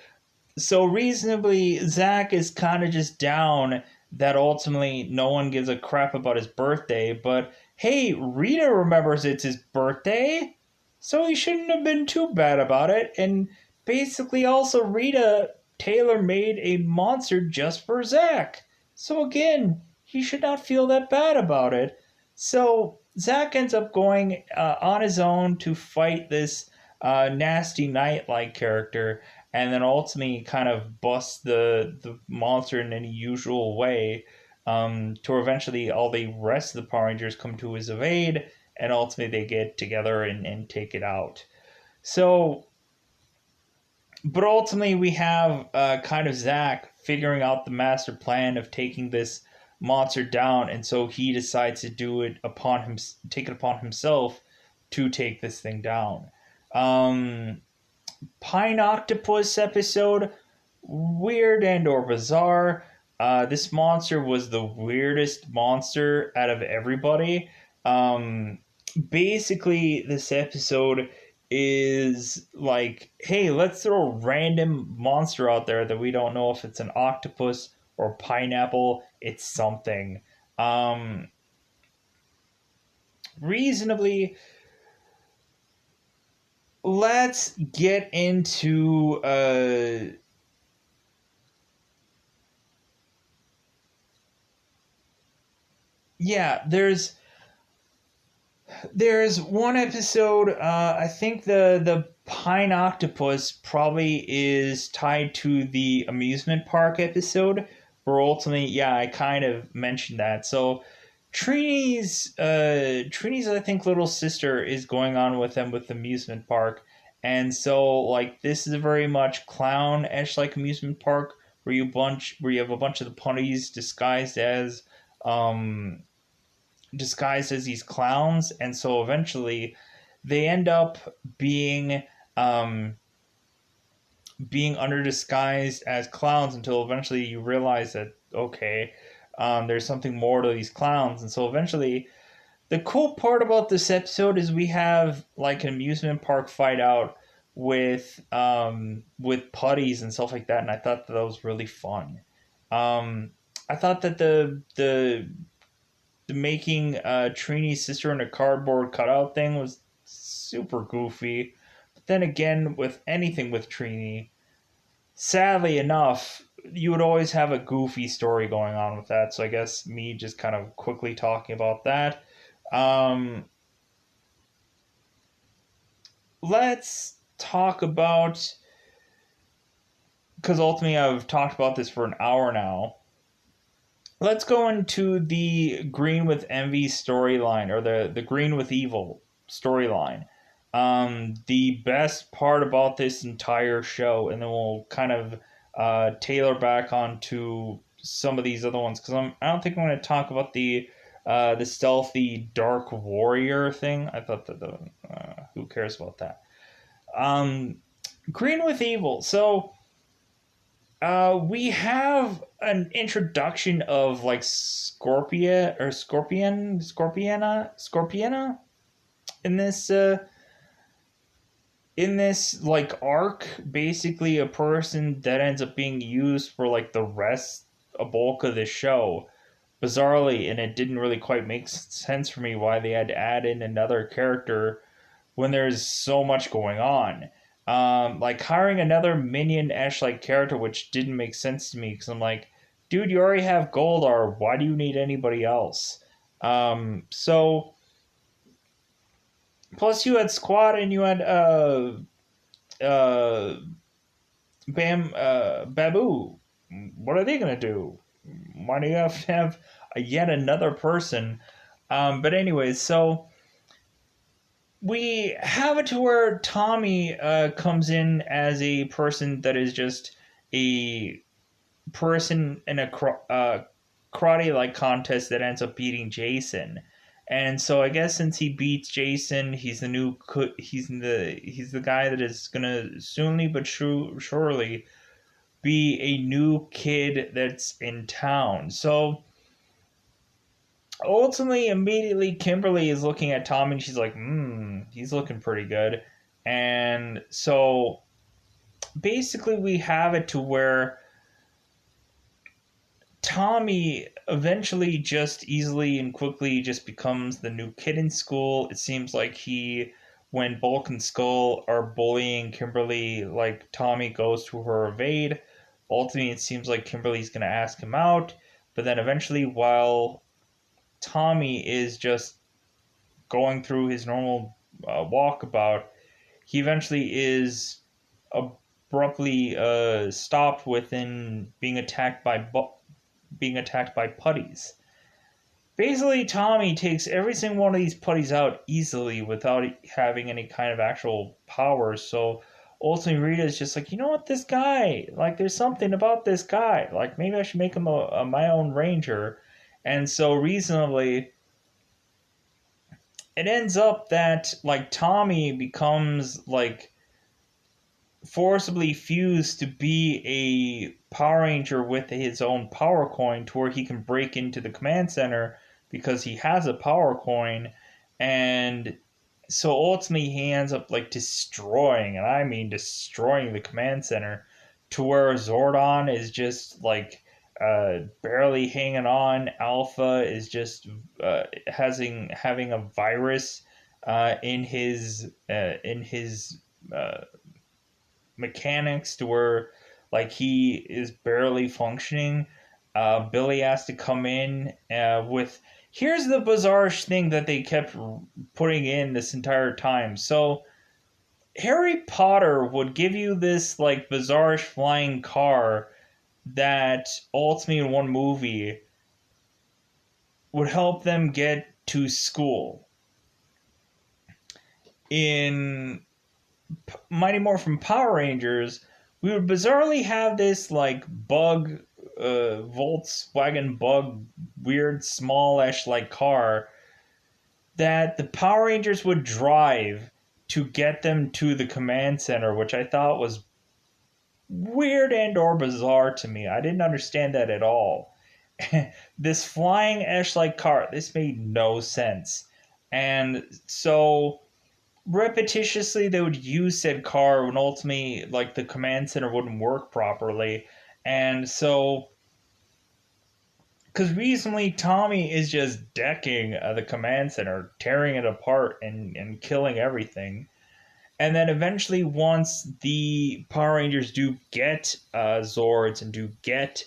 so reasonably, Zach is kind of just down that ultimately no one gives a crap about his birthday. But hey, Rita remembers it's his birthday, so he shouldn't have been too bad about it. And basically, also, Rita tailor made a monster just for Zach. So again, he should not feel that bad about it. So Zach ends up going on his own to fight this nasty knight like character, and then ultimately kind of busts the monster in any usual way, to eventually all the rest of the Power Rangers come to his aid, and ultimately they get together and take it out. So, but ultimately we have kind of Zach figuring out the master plan of taking this monster down, and so he decides to take it upon himself to take this thing down. Pine Octopus episode, weird and or bizarre. This monster was the weirdest monster out of everybody. Basically, this episode is like, hey, let's throw a random monster out there that we don't know if it's an octopus or pineapple. It's something. Reasonably, let's get into yeah, there's one episode, I think the Pine Octopus probably is tied to the amusement park episode, where ultimately, yeah, I kind of mentioned that. So Trini's I think little sister is going on with them with the amusement park, and so like this is a very much clown-ish like amusement park where you have a bunch of the ponies um disguised as these clowns, and so eventually they end up being um, being under disguise as clowns until eventually you realize that okay, there's something more to these clowns, and so eventually the cool part about this episode is we have like an amusement park fight out with putties and stuff like that, and I thought that was really fun. I thought that the making Trini's sister in a cardboard cutout thing was super goofy. But then again, with anything with Trini, sadly enough, you would always have a goofy story going on with that. So I guess me just kind of quickly talking about that. Um, let's talk about, because ultimately I've talked about this for an hour now. Let's go into the Green with Envy storyline, or the Green with Evil storyline. The best part about this entire show, and then we'll kind of tailor back onto some of these other ones, because I don't think I'm going to talk about the stealthy dark warrior thing. I thought that who cares about that? Green with Evil. So we have an introduction of like Scorpiona in this like arc. Basically, a person that ends up being used for like the rest, a bulk of the show, bizarrely, and it didn't really quite make sense for me why they had to add in another character when there's so much going on. Like hiring another minion Ash like character, which didn't make sense to me because I'm like, dude, you already have Goldar. Why do you need anybody else? So plus you had Squad and you had uh Babu. What are they gonna do? Why do you have to have yet another person? But anyways, so we have it to where Tommy comes in as a person that is just a person in a karate like contest that ends up beating Jason. And so I guess since he beats Jason, he's he's the guy that is gonna soonly but surely be a new kid that's in town. So ultimately, immediately, Kimberly is looking at Tommy and she's like, he's looking pretty good. And so basically we have it to where Tommy eventually just easily and quickly just becomes the new kid in school. It seems like when Bulk and Skull are bullying Kimberly, like Tommy goes to her aid. Ultimately, it seems like Kimberly's going to ask him out. But then eventually, while Tommy is just going through his normal walkabout, he eventually is abruptly stopped within being attacked by putties. Basically, Tommy takes every single one of these putties out easily without having any kind of actual powers. So ultimately, Rita's just like, you know what, this guy, like, there's something about this guy. Like, maybe I should make him my own ranger. And so, reasonably, it ends up that, like, Tommy becomes, like, forcibly fused to be a Power Ranger with his own power coin to where he can break into the command center because he has a power coin. And so ultimately he ends up like destroying, and I mean destroying, the command center to where Zordon is just like barely hanging on. Alpha is just having a virus in his mechanics to where like he is barely functioning. Billy has to come in with. Here's the bizarre thing that they kept putting in this entire time. So Harry Potter would give you this like bizarre flying car that ultimately in one movie would help them get to school. In Mighty Morphin Power Rangers, we would bizarrely have this like bug, Volkswagen bug, weird smallish like car that the Power Rangers would drive to get them to the command center, which I thought was weird and or bizarre to me. I didn't understand that at all. This flying Ash-like car, this made no sense. And so repetitiously they would use said car when ultimately like the command center wouldn't work properly. And so because recently Tommy is just decking the command center, tearing it apart and killing everything. And then eventually, once the Power Rangers do get Zords and do get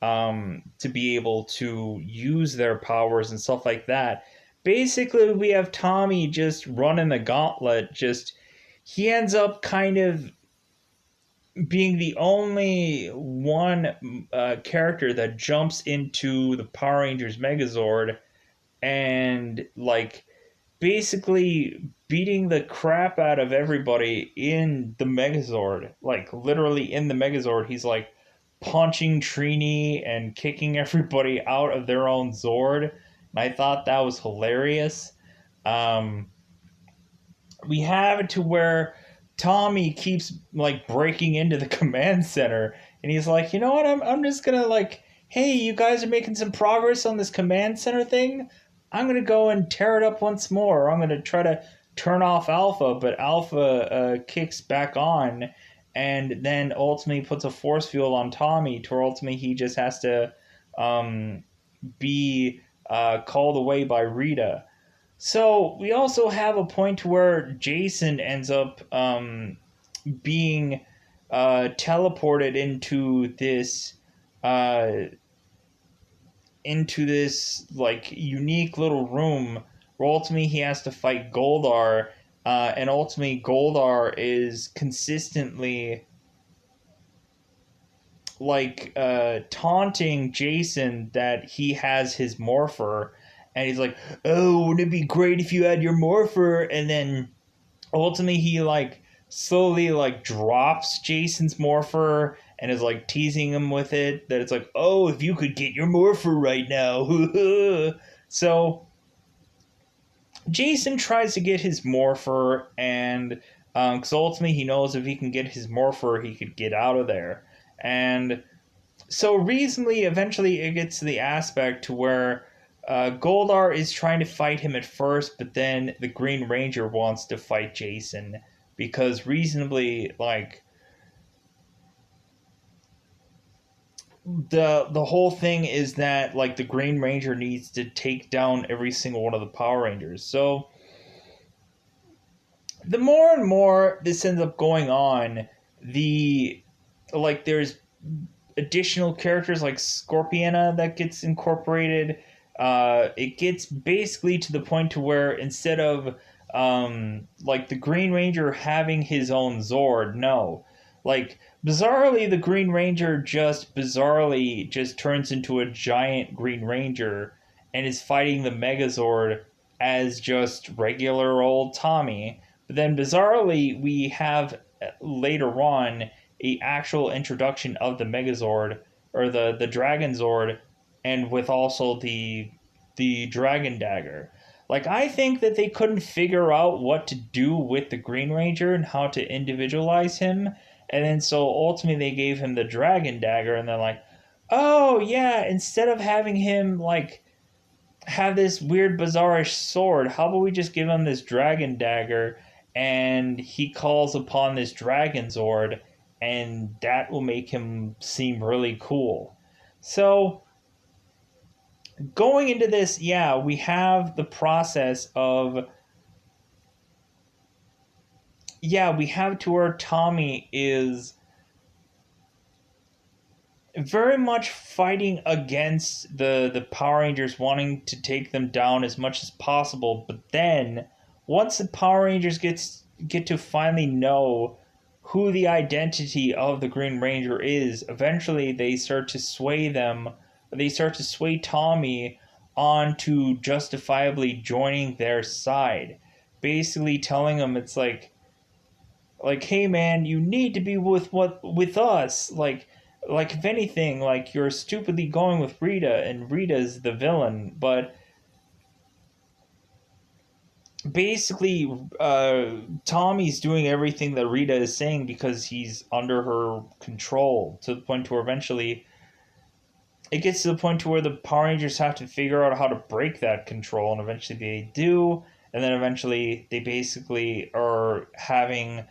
to be able to use their powers and stuff like that, basically we have Tommy just running the gauntlet. Just he ends up kind of being the only one character that jumps into the Power Rangers Megazord and like basically beating the crap out of everybody in the Megazord. Like literally in the Megazord, he's like punching Trini and kicking everybody out of their own Zord. And I thought that was hilarious. We have it to where Tommy keeps like breaking into the command center, and he's like, you know what? I'm just gonna like, hey, you guys are making some progress on this command center thing. I'm gonna go and tear it up once more. I'm gonna try to turn off Alpha, but Alpha kicks back on, and then ultimately puts a force field on Tommy, to where ultimately he just has to be called away by Rita. So we also have a point where Jason ends up being teleported into this like unique little room where ultimately he has to fight Goldar, and ultimately Goldar is consistently like taunting Jason that he has his morpher. And he's like, oh, wouldn't it be great if you had your morpher? And then ultimately he like slowly like drops Jason's morpher and is like teasing him with it. That it's like, oh, if you could get your morpher right now. So Jason tries to get his morpher, and because ultimately he knows if he can get his morpher, he could get out of there. And so reasonably, eventually it gets to the aspect to where Goldar is trying to fight him at first, but then the Green Ranger wants to fight Jason because reasonably, like, the whole thing is that like the Green Ranger needs to take down every single one of the Power Rangers. So the more and more this ends up going on, there's additional characters like Scorpiona that gets incorporated. It gets basically to the point to where instead of like the Green Ranger having his own Zord, no, like bizarrely the Green Ranger just turns into a giant Green Ranger and is fighting the Megazord as just regular old Tommy. But then bizarrely we have later on a actual introduction of the Megazord or the Dragon Zord, and with also the Dragon Dagger. Like I think that they couldn't figure out what to do with the Green Ranger and how to individualize him, and then so ultimately they gave him the Dragon Dagger, and they're like, oh yeah, instead of having him like have this weird bizarrish sword, how about we just give him this Dragon Dagger and he calls upon this Dragon Zord, and that will make him seem really cool. So going into this, yeah, we have the process of we have to where Tommy is very much fighting against the Power Rangers, wanting to take them down as much as possible. But then once the Power Rangers get to finally know who the identity of the Green Ranger is, eventually they start to sway them. They start to sway Tommy onto justifiably joining their side, basically telling him it's like, hey man, you need to be with us. Like if anything, like you're stupidly going with Rita, and Rita's the villain. But basically, Tommy's doing everything that Rita is saying because he's under her control, to the point where eventually it gets to the point to where the Power Rangers have to figure out how to break that control, and eventually they do. And then eventually they basically are having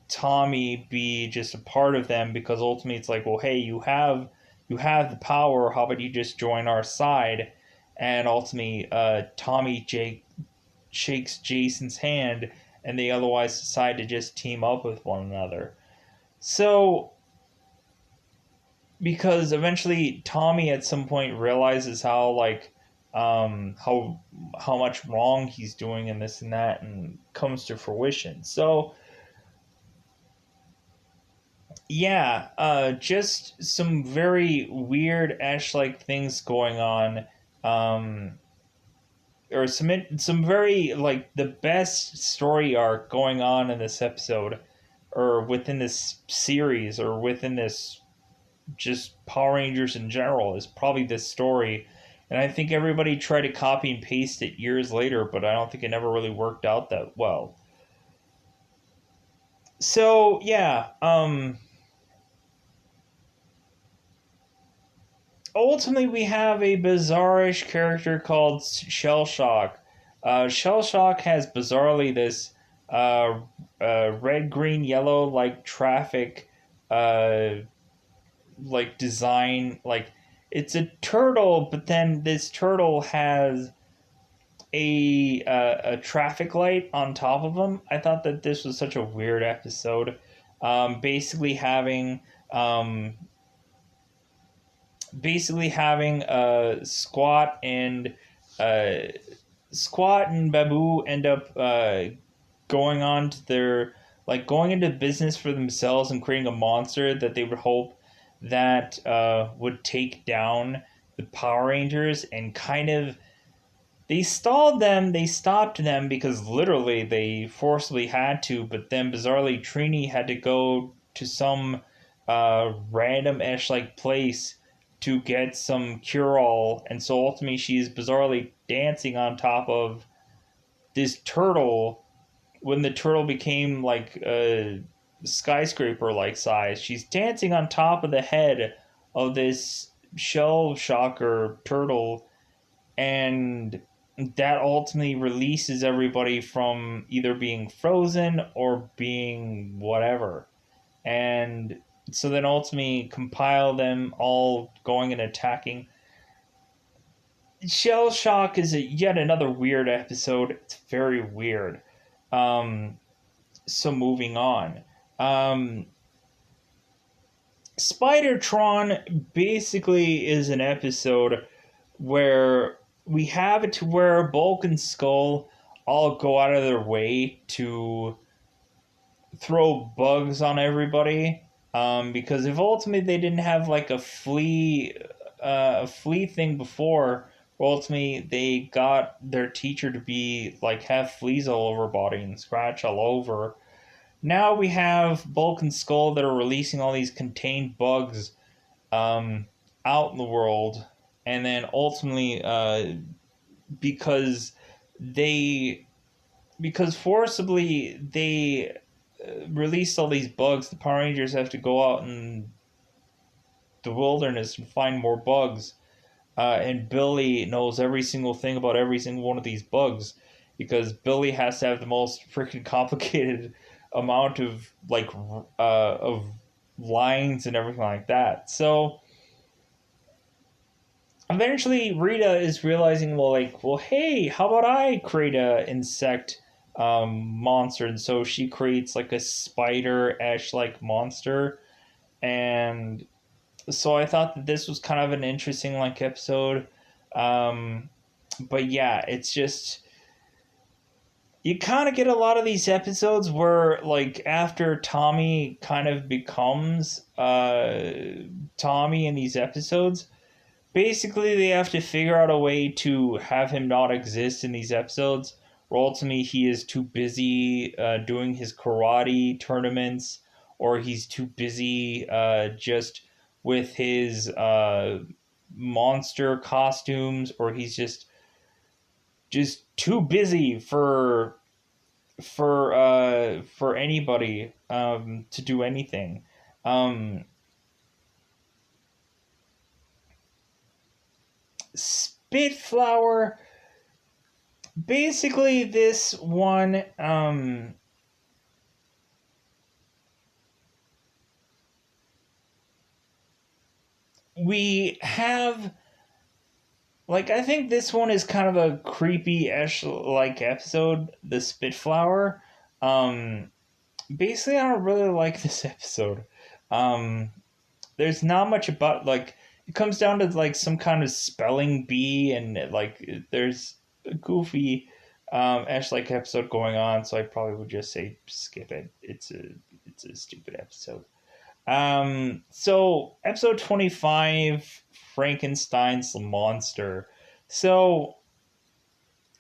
Tommy be just a part of them, because ultimately it's like, well, hey, you have the power. How about you just join our side? And ultimately, Tommy Jake shakes Jason's hand, and they otherwise decide to just team up with one another. So, because eventually Tommy at some point realizes how how much wrong he's doing and this and that, and comes to fruition. So yeah, just some very weird Ash-like things going on, um, or some very like the best story arc going on in this episode, or within this series, or within this just Power Rangers in general, is probably this story. And I think everybody tried to copy and paste it years later, but I don't think it never really worked out that well. So yeah, ultimately we have a bizarrish character called Shell Shock. Shell Shock has bizarrely this red, green, yellow like traffic uh, like design. Like it's a turtle, but then this turtle has a traffic light on top of him. I thought that this was such a weird episode. Basically having Squat and uh, Squat and Babu end up going on to their going into business for themselves and creating a monster that they would hope that would take down the Power Rangers, and kind of they stopped them because literally they forcibly had to, but then bizarrely Trini had to go to some random-ish like place to get some cure-all, and so ultimately she's bizarrely dancing on top of this turtle when the turtle became like a skyscraper like size. She's dancing on top of the head of this shell shocker turtle, and that ultimately releases everybody from either being frozen or being whatever. And so then ultimately compile them all going and attacking. Shell Shock is yet another weird episode. It's very weird. So moving on. Spidertron basically is an episode where we have it to where Bulk and Skull all go out of their way to throw bugs on everybody. Because if ultimately they didn't have like a flea thing before, ultimately they got their teacher to be like have fleas all over her body and scratch all over. Now we have Bulk and Skull that are releasing all these contained bugs out in the world, and then ultimately because forcibly they released all these bugs, the Power Rangers have to go out in the wilderness and find more bugs. And Billy knows every single thing about every single one of these bugs because Billy has to have the most freaking complicated amount of of lines and everything like that. So eventually Rita is realizing, well, hey, how about I create a insect monster? And so she creates like a spider ash like monster. And so I thought that this was kind of an interesting like episode. But yeah, it's just you kind of get a lot of these episodes where like after Tommy kind of becomes Tommy in these episodes, basically they have to figure out a way to have him not exist in these episodes, or ultimately he is too busy doing his karate tournaments, or he's too busy just with his monster costumes, or he's just too busy for anybody to do anything. Spitflower, basically this one we have like I think this one is kind of a creepy-ish like episode, the Spitflower. Basically I don't really like this episode. There's not much about like it comes down to like some kind of spelling bee and like there's a goofy Ash like episode going on, so I probably would just say skip it. It's a stupid episode. So episode 25, Frankenstein's the monster. So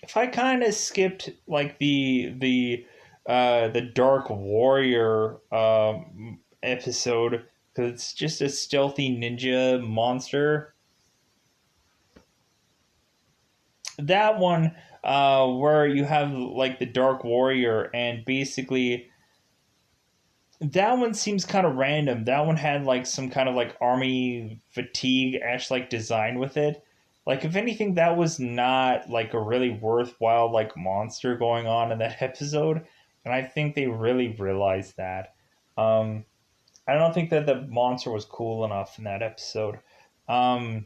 if I kind of skipped like the Dark Warrior episode because it's just a stealthy ninja monster. That one where you have like the Dark Warrior and basically that one seems kind of random. That one had like some kind of like army fatigue ash like design with it. Like if anything, that was not like a really worthwhile like monster going on in that episode, and I think they really realized that. Um, I don't think that the monster was cool enough in that episode. Um,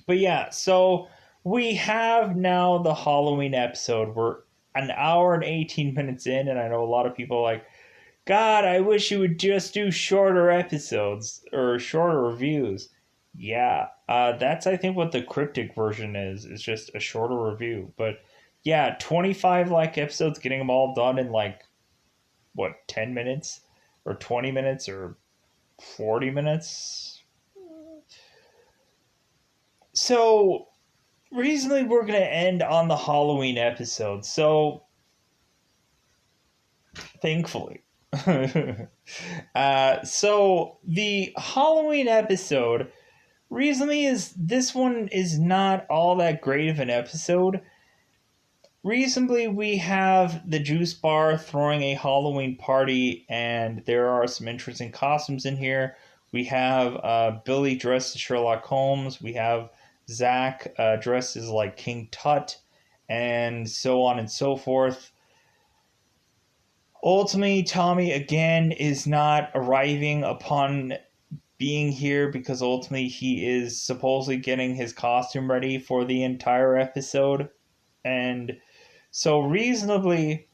but yeah, so we have now the Halloween episode. We're an hour and 18 minutes in, and I know a lot of people are like, God, I wish you would just do shorter episodes or shorter reviews. Yeah, that's I think what the cryptic version is. It's just a shorter review. But yeah, 25 like episodes, getting them all done in like what 10 minutes or 20 minutes or 40 minutes. So recently we're gonna end on the Halloween episode. So thankfully. So the Halloween episode recently is this one is not all that great of an episode. Recently we have the Juice Bar throwing a Halloween party, and there are some interesting costumes in here. We have Billy dressed as Sherlock Holmes. We have Zach dressed as like King Tut, and so on and so forth. Ultimately, Tommy again is not arriving upon being here because ultimately he is supposedly getting his costume ready for the entire episode. And so, reasonably,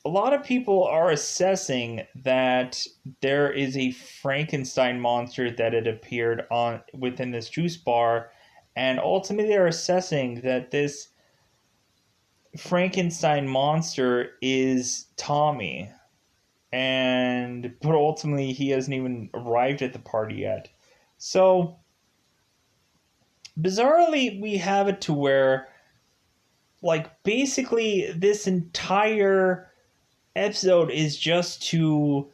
a lot of people are assessing that there is a Frankenstein monster that had appeared on within this juice bar, and ultimately they're assessing that this Frankenstein monster is Tommy, and but ultimately he hasn't even arrived at the party yet. So bizarrely, we have it to where, like, basically this entire episode is to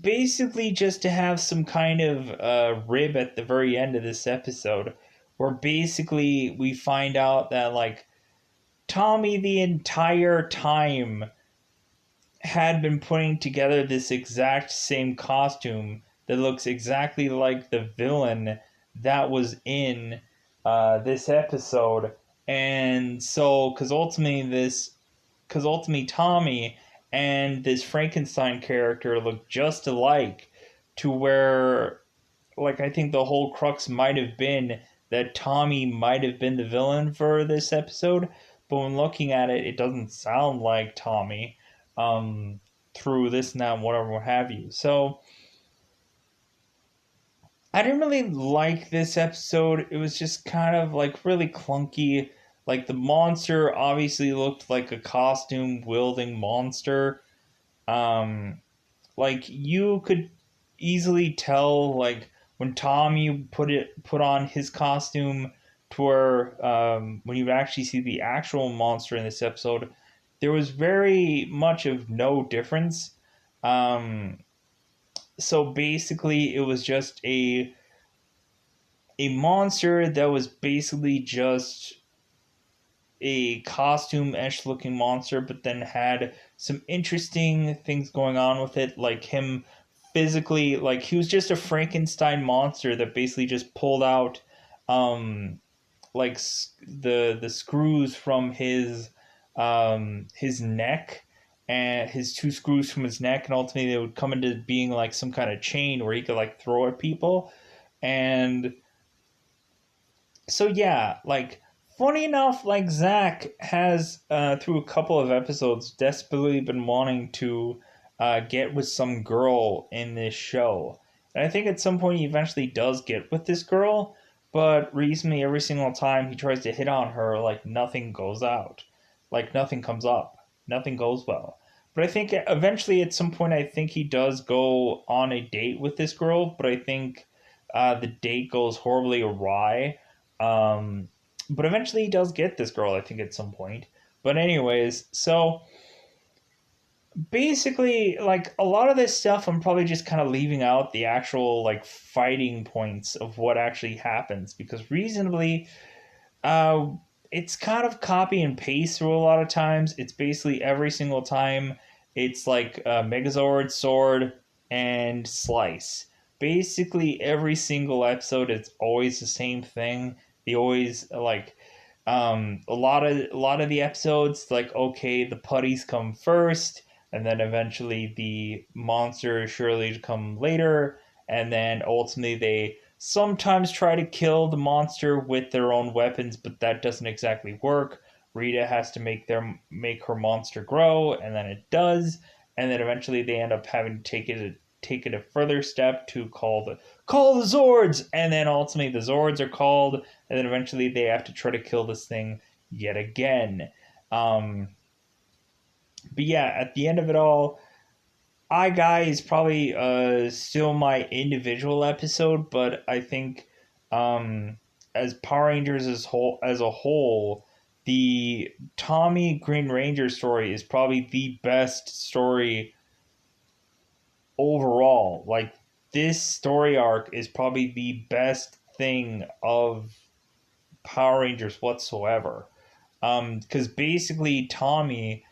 basically just to have some kind of rib at the very end of this episode, where basically we find out that, like, Tommy the entire time had been putting together this exact same costume that looks exactly like the villain that was in this episode. And so, because ultimately Tommy and this Frankenstein character look just alike, to where, like, I think the whole crux might have been that Tommy might have been the villain for this episode, but when looking at it, it doesn't sound like Tommy, um, through this and that and whatever, what have you. So I didn't really like this episode. It was just kind of like really clunky. Like, the monster obviously looked like a costume wielding monster. Um, like, you could easily tell, like, when Tommy put on his costume, to where when you actually see the actual monster in this episode, there was very much of no difference. Um, so basically, it was just a monster that was basically just a costume-ish looking monster, but then had some interesting things going on with it, like him physically, like, he was just a Frankenstein monster that basically just pulled out, like, the screws from his neck, and his two screws from his neck, and ultimately they would come into being like some kind of chain where he could, like, throw at people. And so yeah, like, funny enough, like, Zach has through a couple of episodes desperately been wanting to get with some girl in this show, and I think at some point he eventually does get with this girl, but recently every single time he tries to hit on her, like, nothing goes out, like, nothing comes up, nothing goes well. But I think eventually at some point I think he does go on a date with this girl, but I think the date goes horribly awry, um, but eventually he does get this girl, I think, at some point. But anyways, so basically, like, a lot of this stuff I'm probably just kind of leaving out the actual, like, fighting points of what actually happens, because reasonably, uh it's kind of copy and paste through a lot of times. It's basically every single time it's like Megazord, Sword, and Slice. Basically every single episode it's always the same thing. They always, like, a lot of the episodes, like, okay, the putties come first, and then eventually the monster is surely to come later, and then ultimately they sometimes try to kill the monster with their own weapons, but that doesn't exactly work. Rita has to make her monster grow, and then it does, and then eventually they end up having to take it a further step to call the Zords, and then ultimately the Zords are called, and then eventually they have to try to kill this thing yet again. Um, but yeah, at the end of it all, I Guy is probably still my individual episode, but I think as Power Rangers as a whole, the Tommy Green Ranger story is probably the best story overall. Like, this story arc is probably the best thing of Power Rangers whatsoever. Because basically Tommy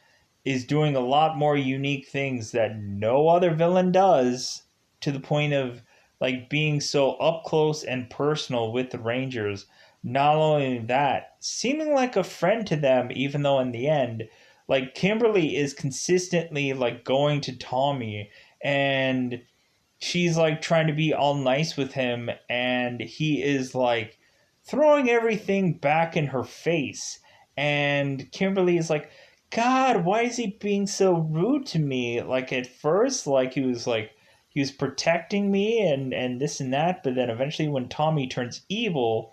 is doing a lot more unique things that no other villain does, to the point of, like, being so up close and personal with the Rangers. not only that, seeming like a friend to them, even though in the end, like Kimberly is consistently like going to Tommy, and she's like trying to be all nice with him, and he is like throwing everything back in her face. And Kimberly is like, God, why is he being so rude to me? Like at first, like he was protecting me and this and that, but then eventually when Tommy turns evil,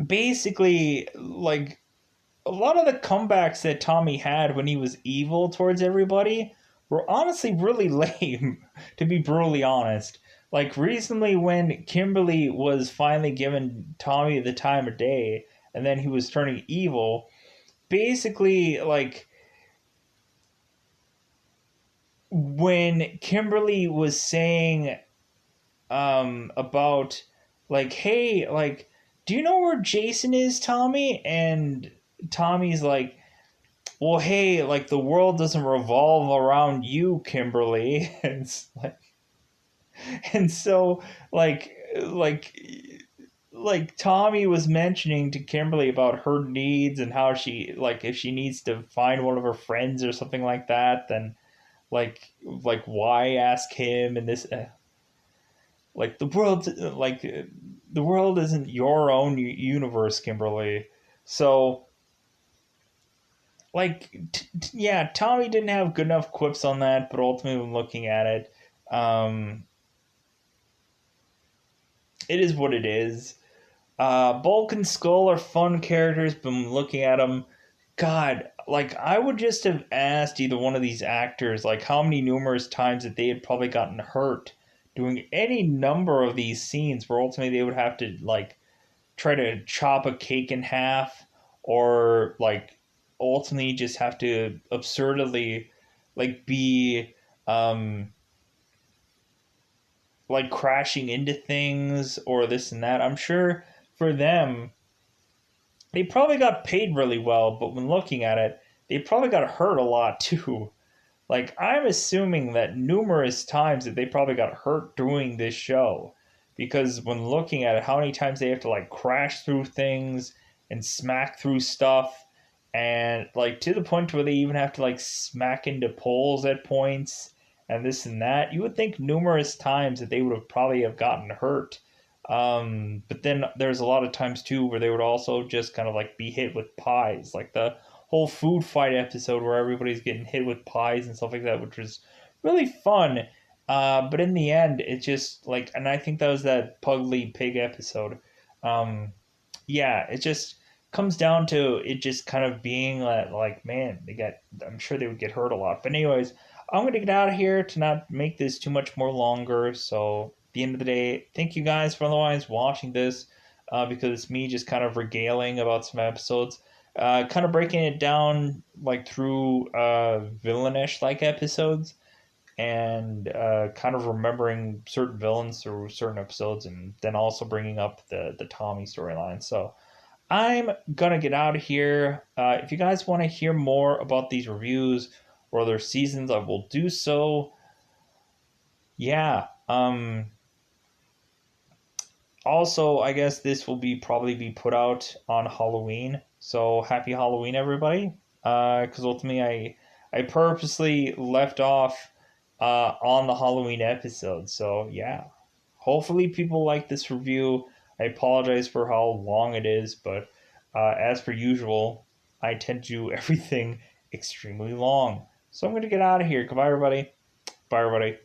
basically like a lot of the comebacks that Tommy had when he was evil towards everybody were honestly really lame, to be brutally honest. Like recently, when Kimberly was finally giving Tommy the time of day, and then he was turning evil, basically, like when Kimberly was saying about like, hey, like, do you know where Jason is, Tommy? And Tommy's like, well, hey, like the world doesn't revolve around you, Kimberly. And it's like, and so like like Tommy was mentioning to Kimberly about her needs and how she like if she needs to find one of her friends or something like that, then like why ask him and this like the world isn't your own universe, Kimberly. So like yeah, Tommy didn't have good enough quips on that, but ultimately when looking at it, um it is what it is. Bulk and Skull are fun characters, but when looking at them, God, like I would just have asked either one of these actors like how many numerous times that they had probably gotten hurt doing any number of these scenes where ultimately they would have to like try to chop a cake in half, or like ultimately just have to absurdly like be um like crashing into things or this and that. I'm sure for them they probably got paid really well, but when looking at it, they probably got hurt a lot too. Like I'm assuming that numerous times that they probably got hurt doing this show, because when looking at it, how many times they have to like crash through things and smack through stuff, and like to the point where they even have to like smack into poles at points and this and that. You would think numerous times that they would have probably have gotten hurt. But then there's a lot of times too where they would also just kind of like be hit with pies, like the whole food fight episode where everybody's getting hit with pies and stuff like that, which was really fun. But in the end, it just like, and I think that was that Puddley Pig episode. Um, yeah, it just comes down to it just kind of being like, man, they got, I'm sure they would get hurt a lot. But anyways, I'm going to get out of here to not make this too much more longer. So at the end of the day, thank you guys for otherwise watching this, because it's me just kind of regaling about some episodes, kind of breaking it down like through villainish like episodes, and kind of remembering certain villains through certain episodes, and then also bringing up the Tommy storyline. So I'm gonna get out of here. If you guys want to hear more about these reviews or other seasons, I will do so. Yeah. Also, I guess this will probably be put out on Halloween. So happy Halloween, everybody. Because ultimately, I purposely left off on the Halloween episode. So yeah, hopefully people like this review. I apologize for how long it is, but as per usual, I tend to do everything extremely long. So I'm gonna get out of here. Goodbye, everybody. Bye, everybody.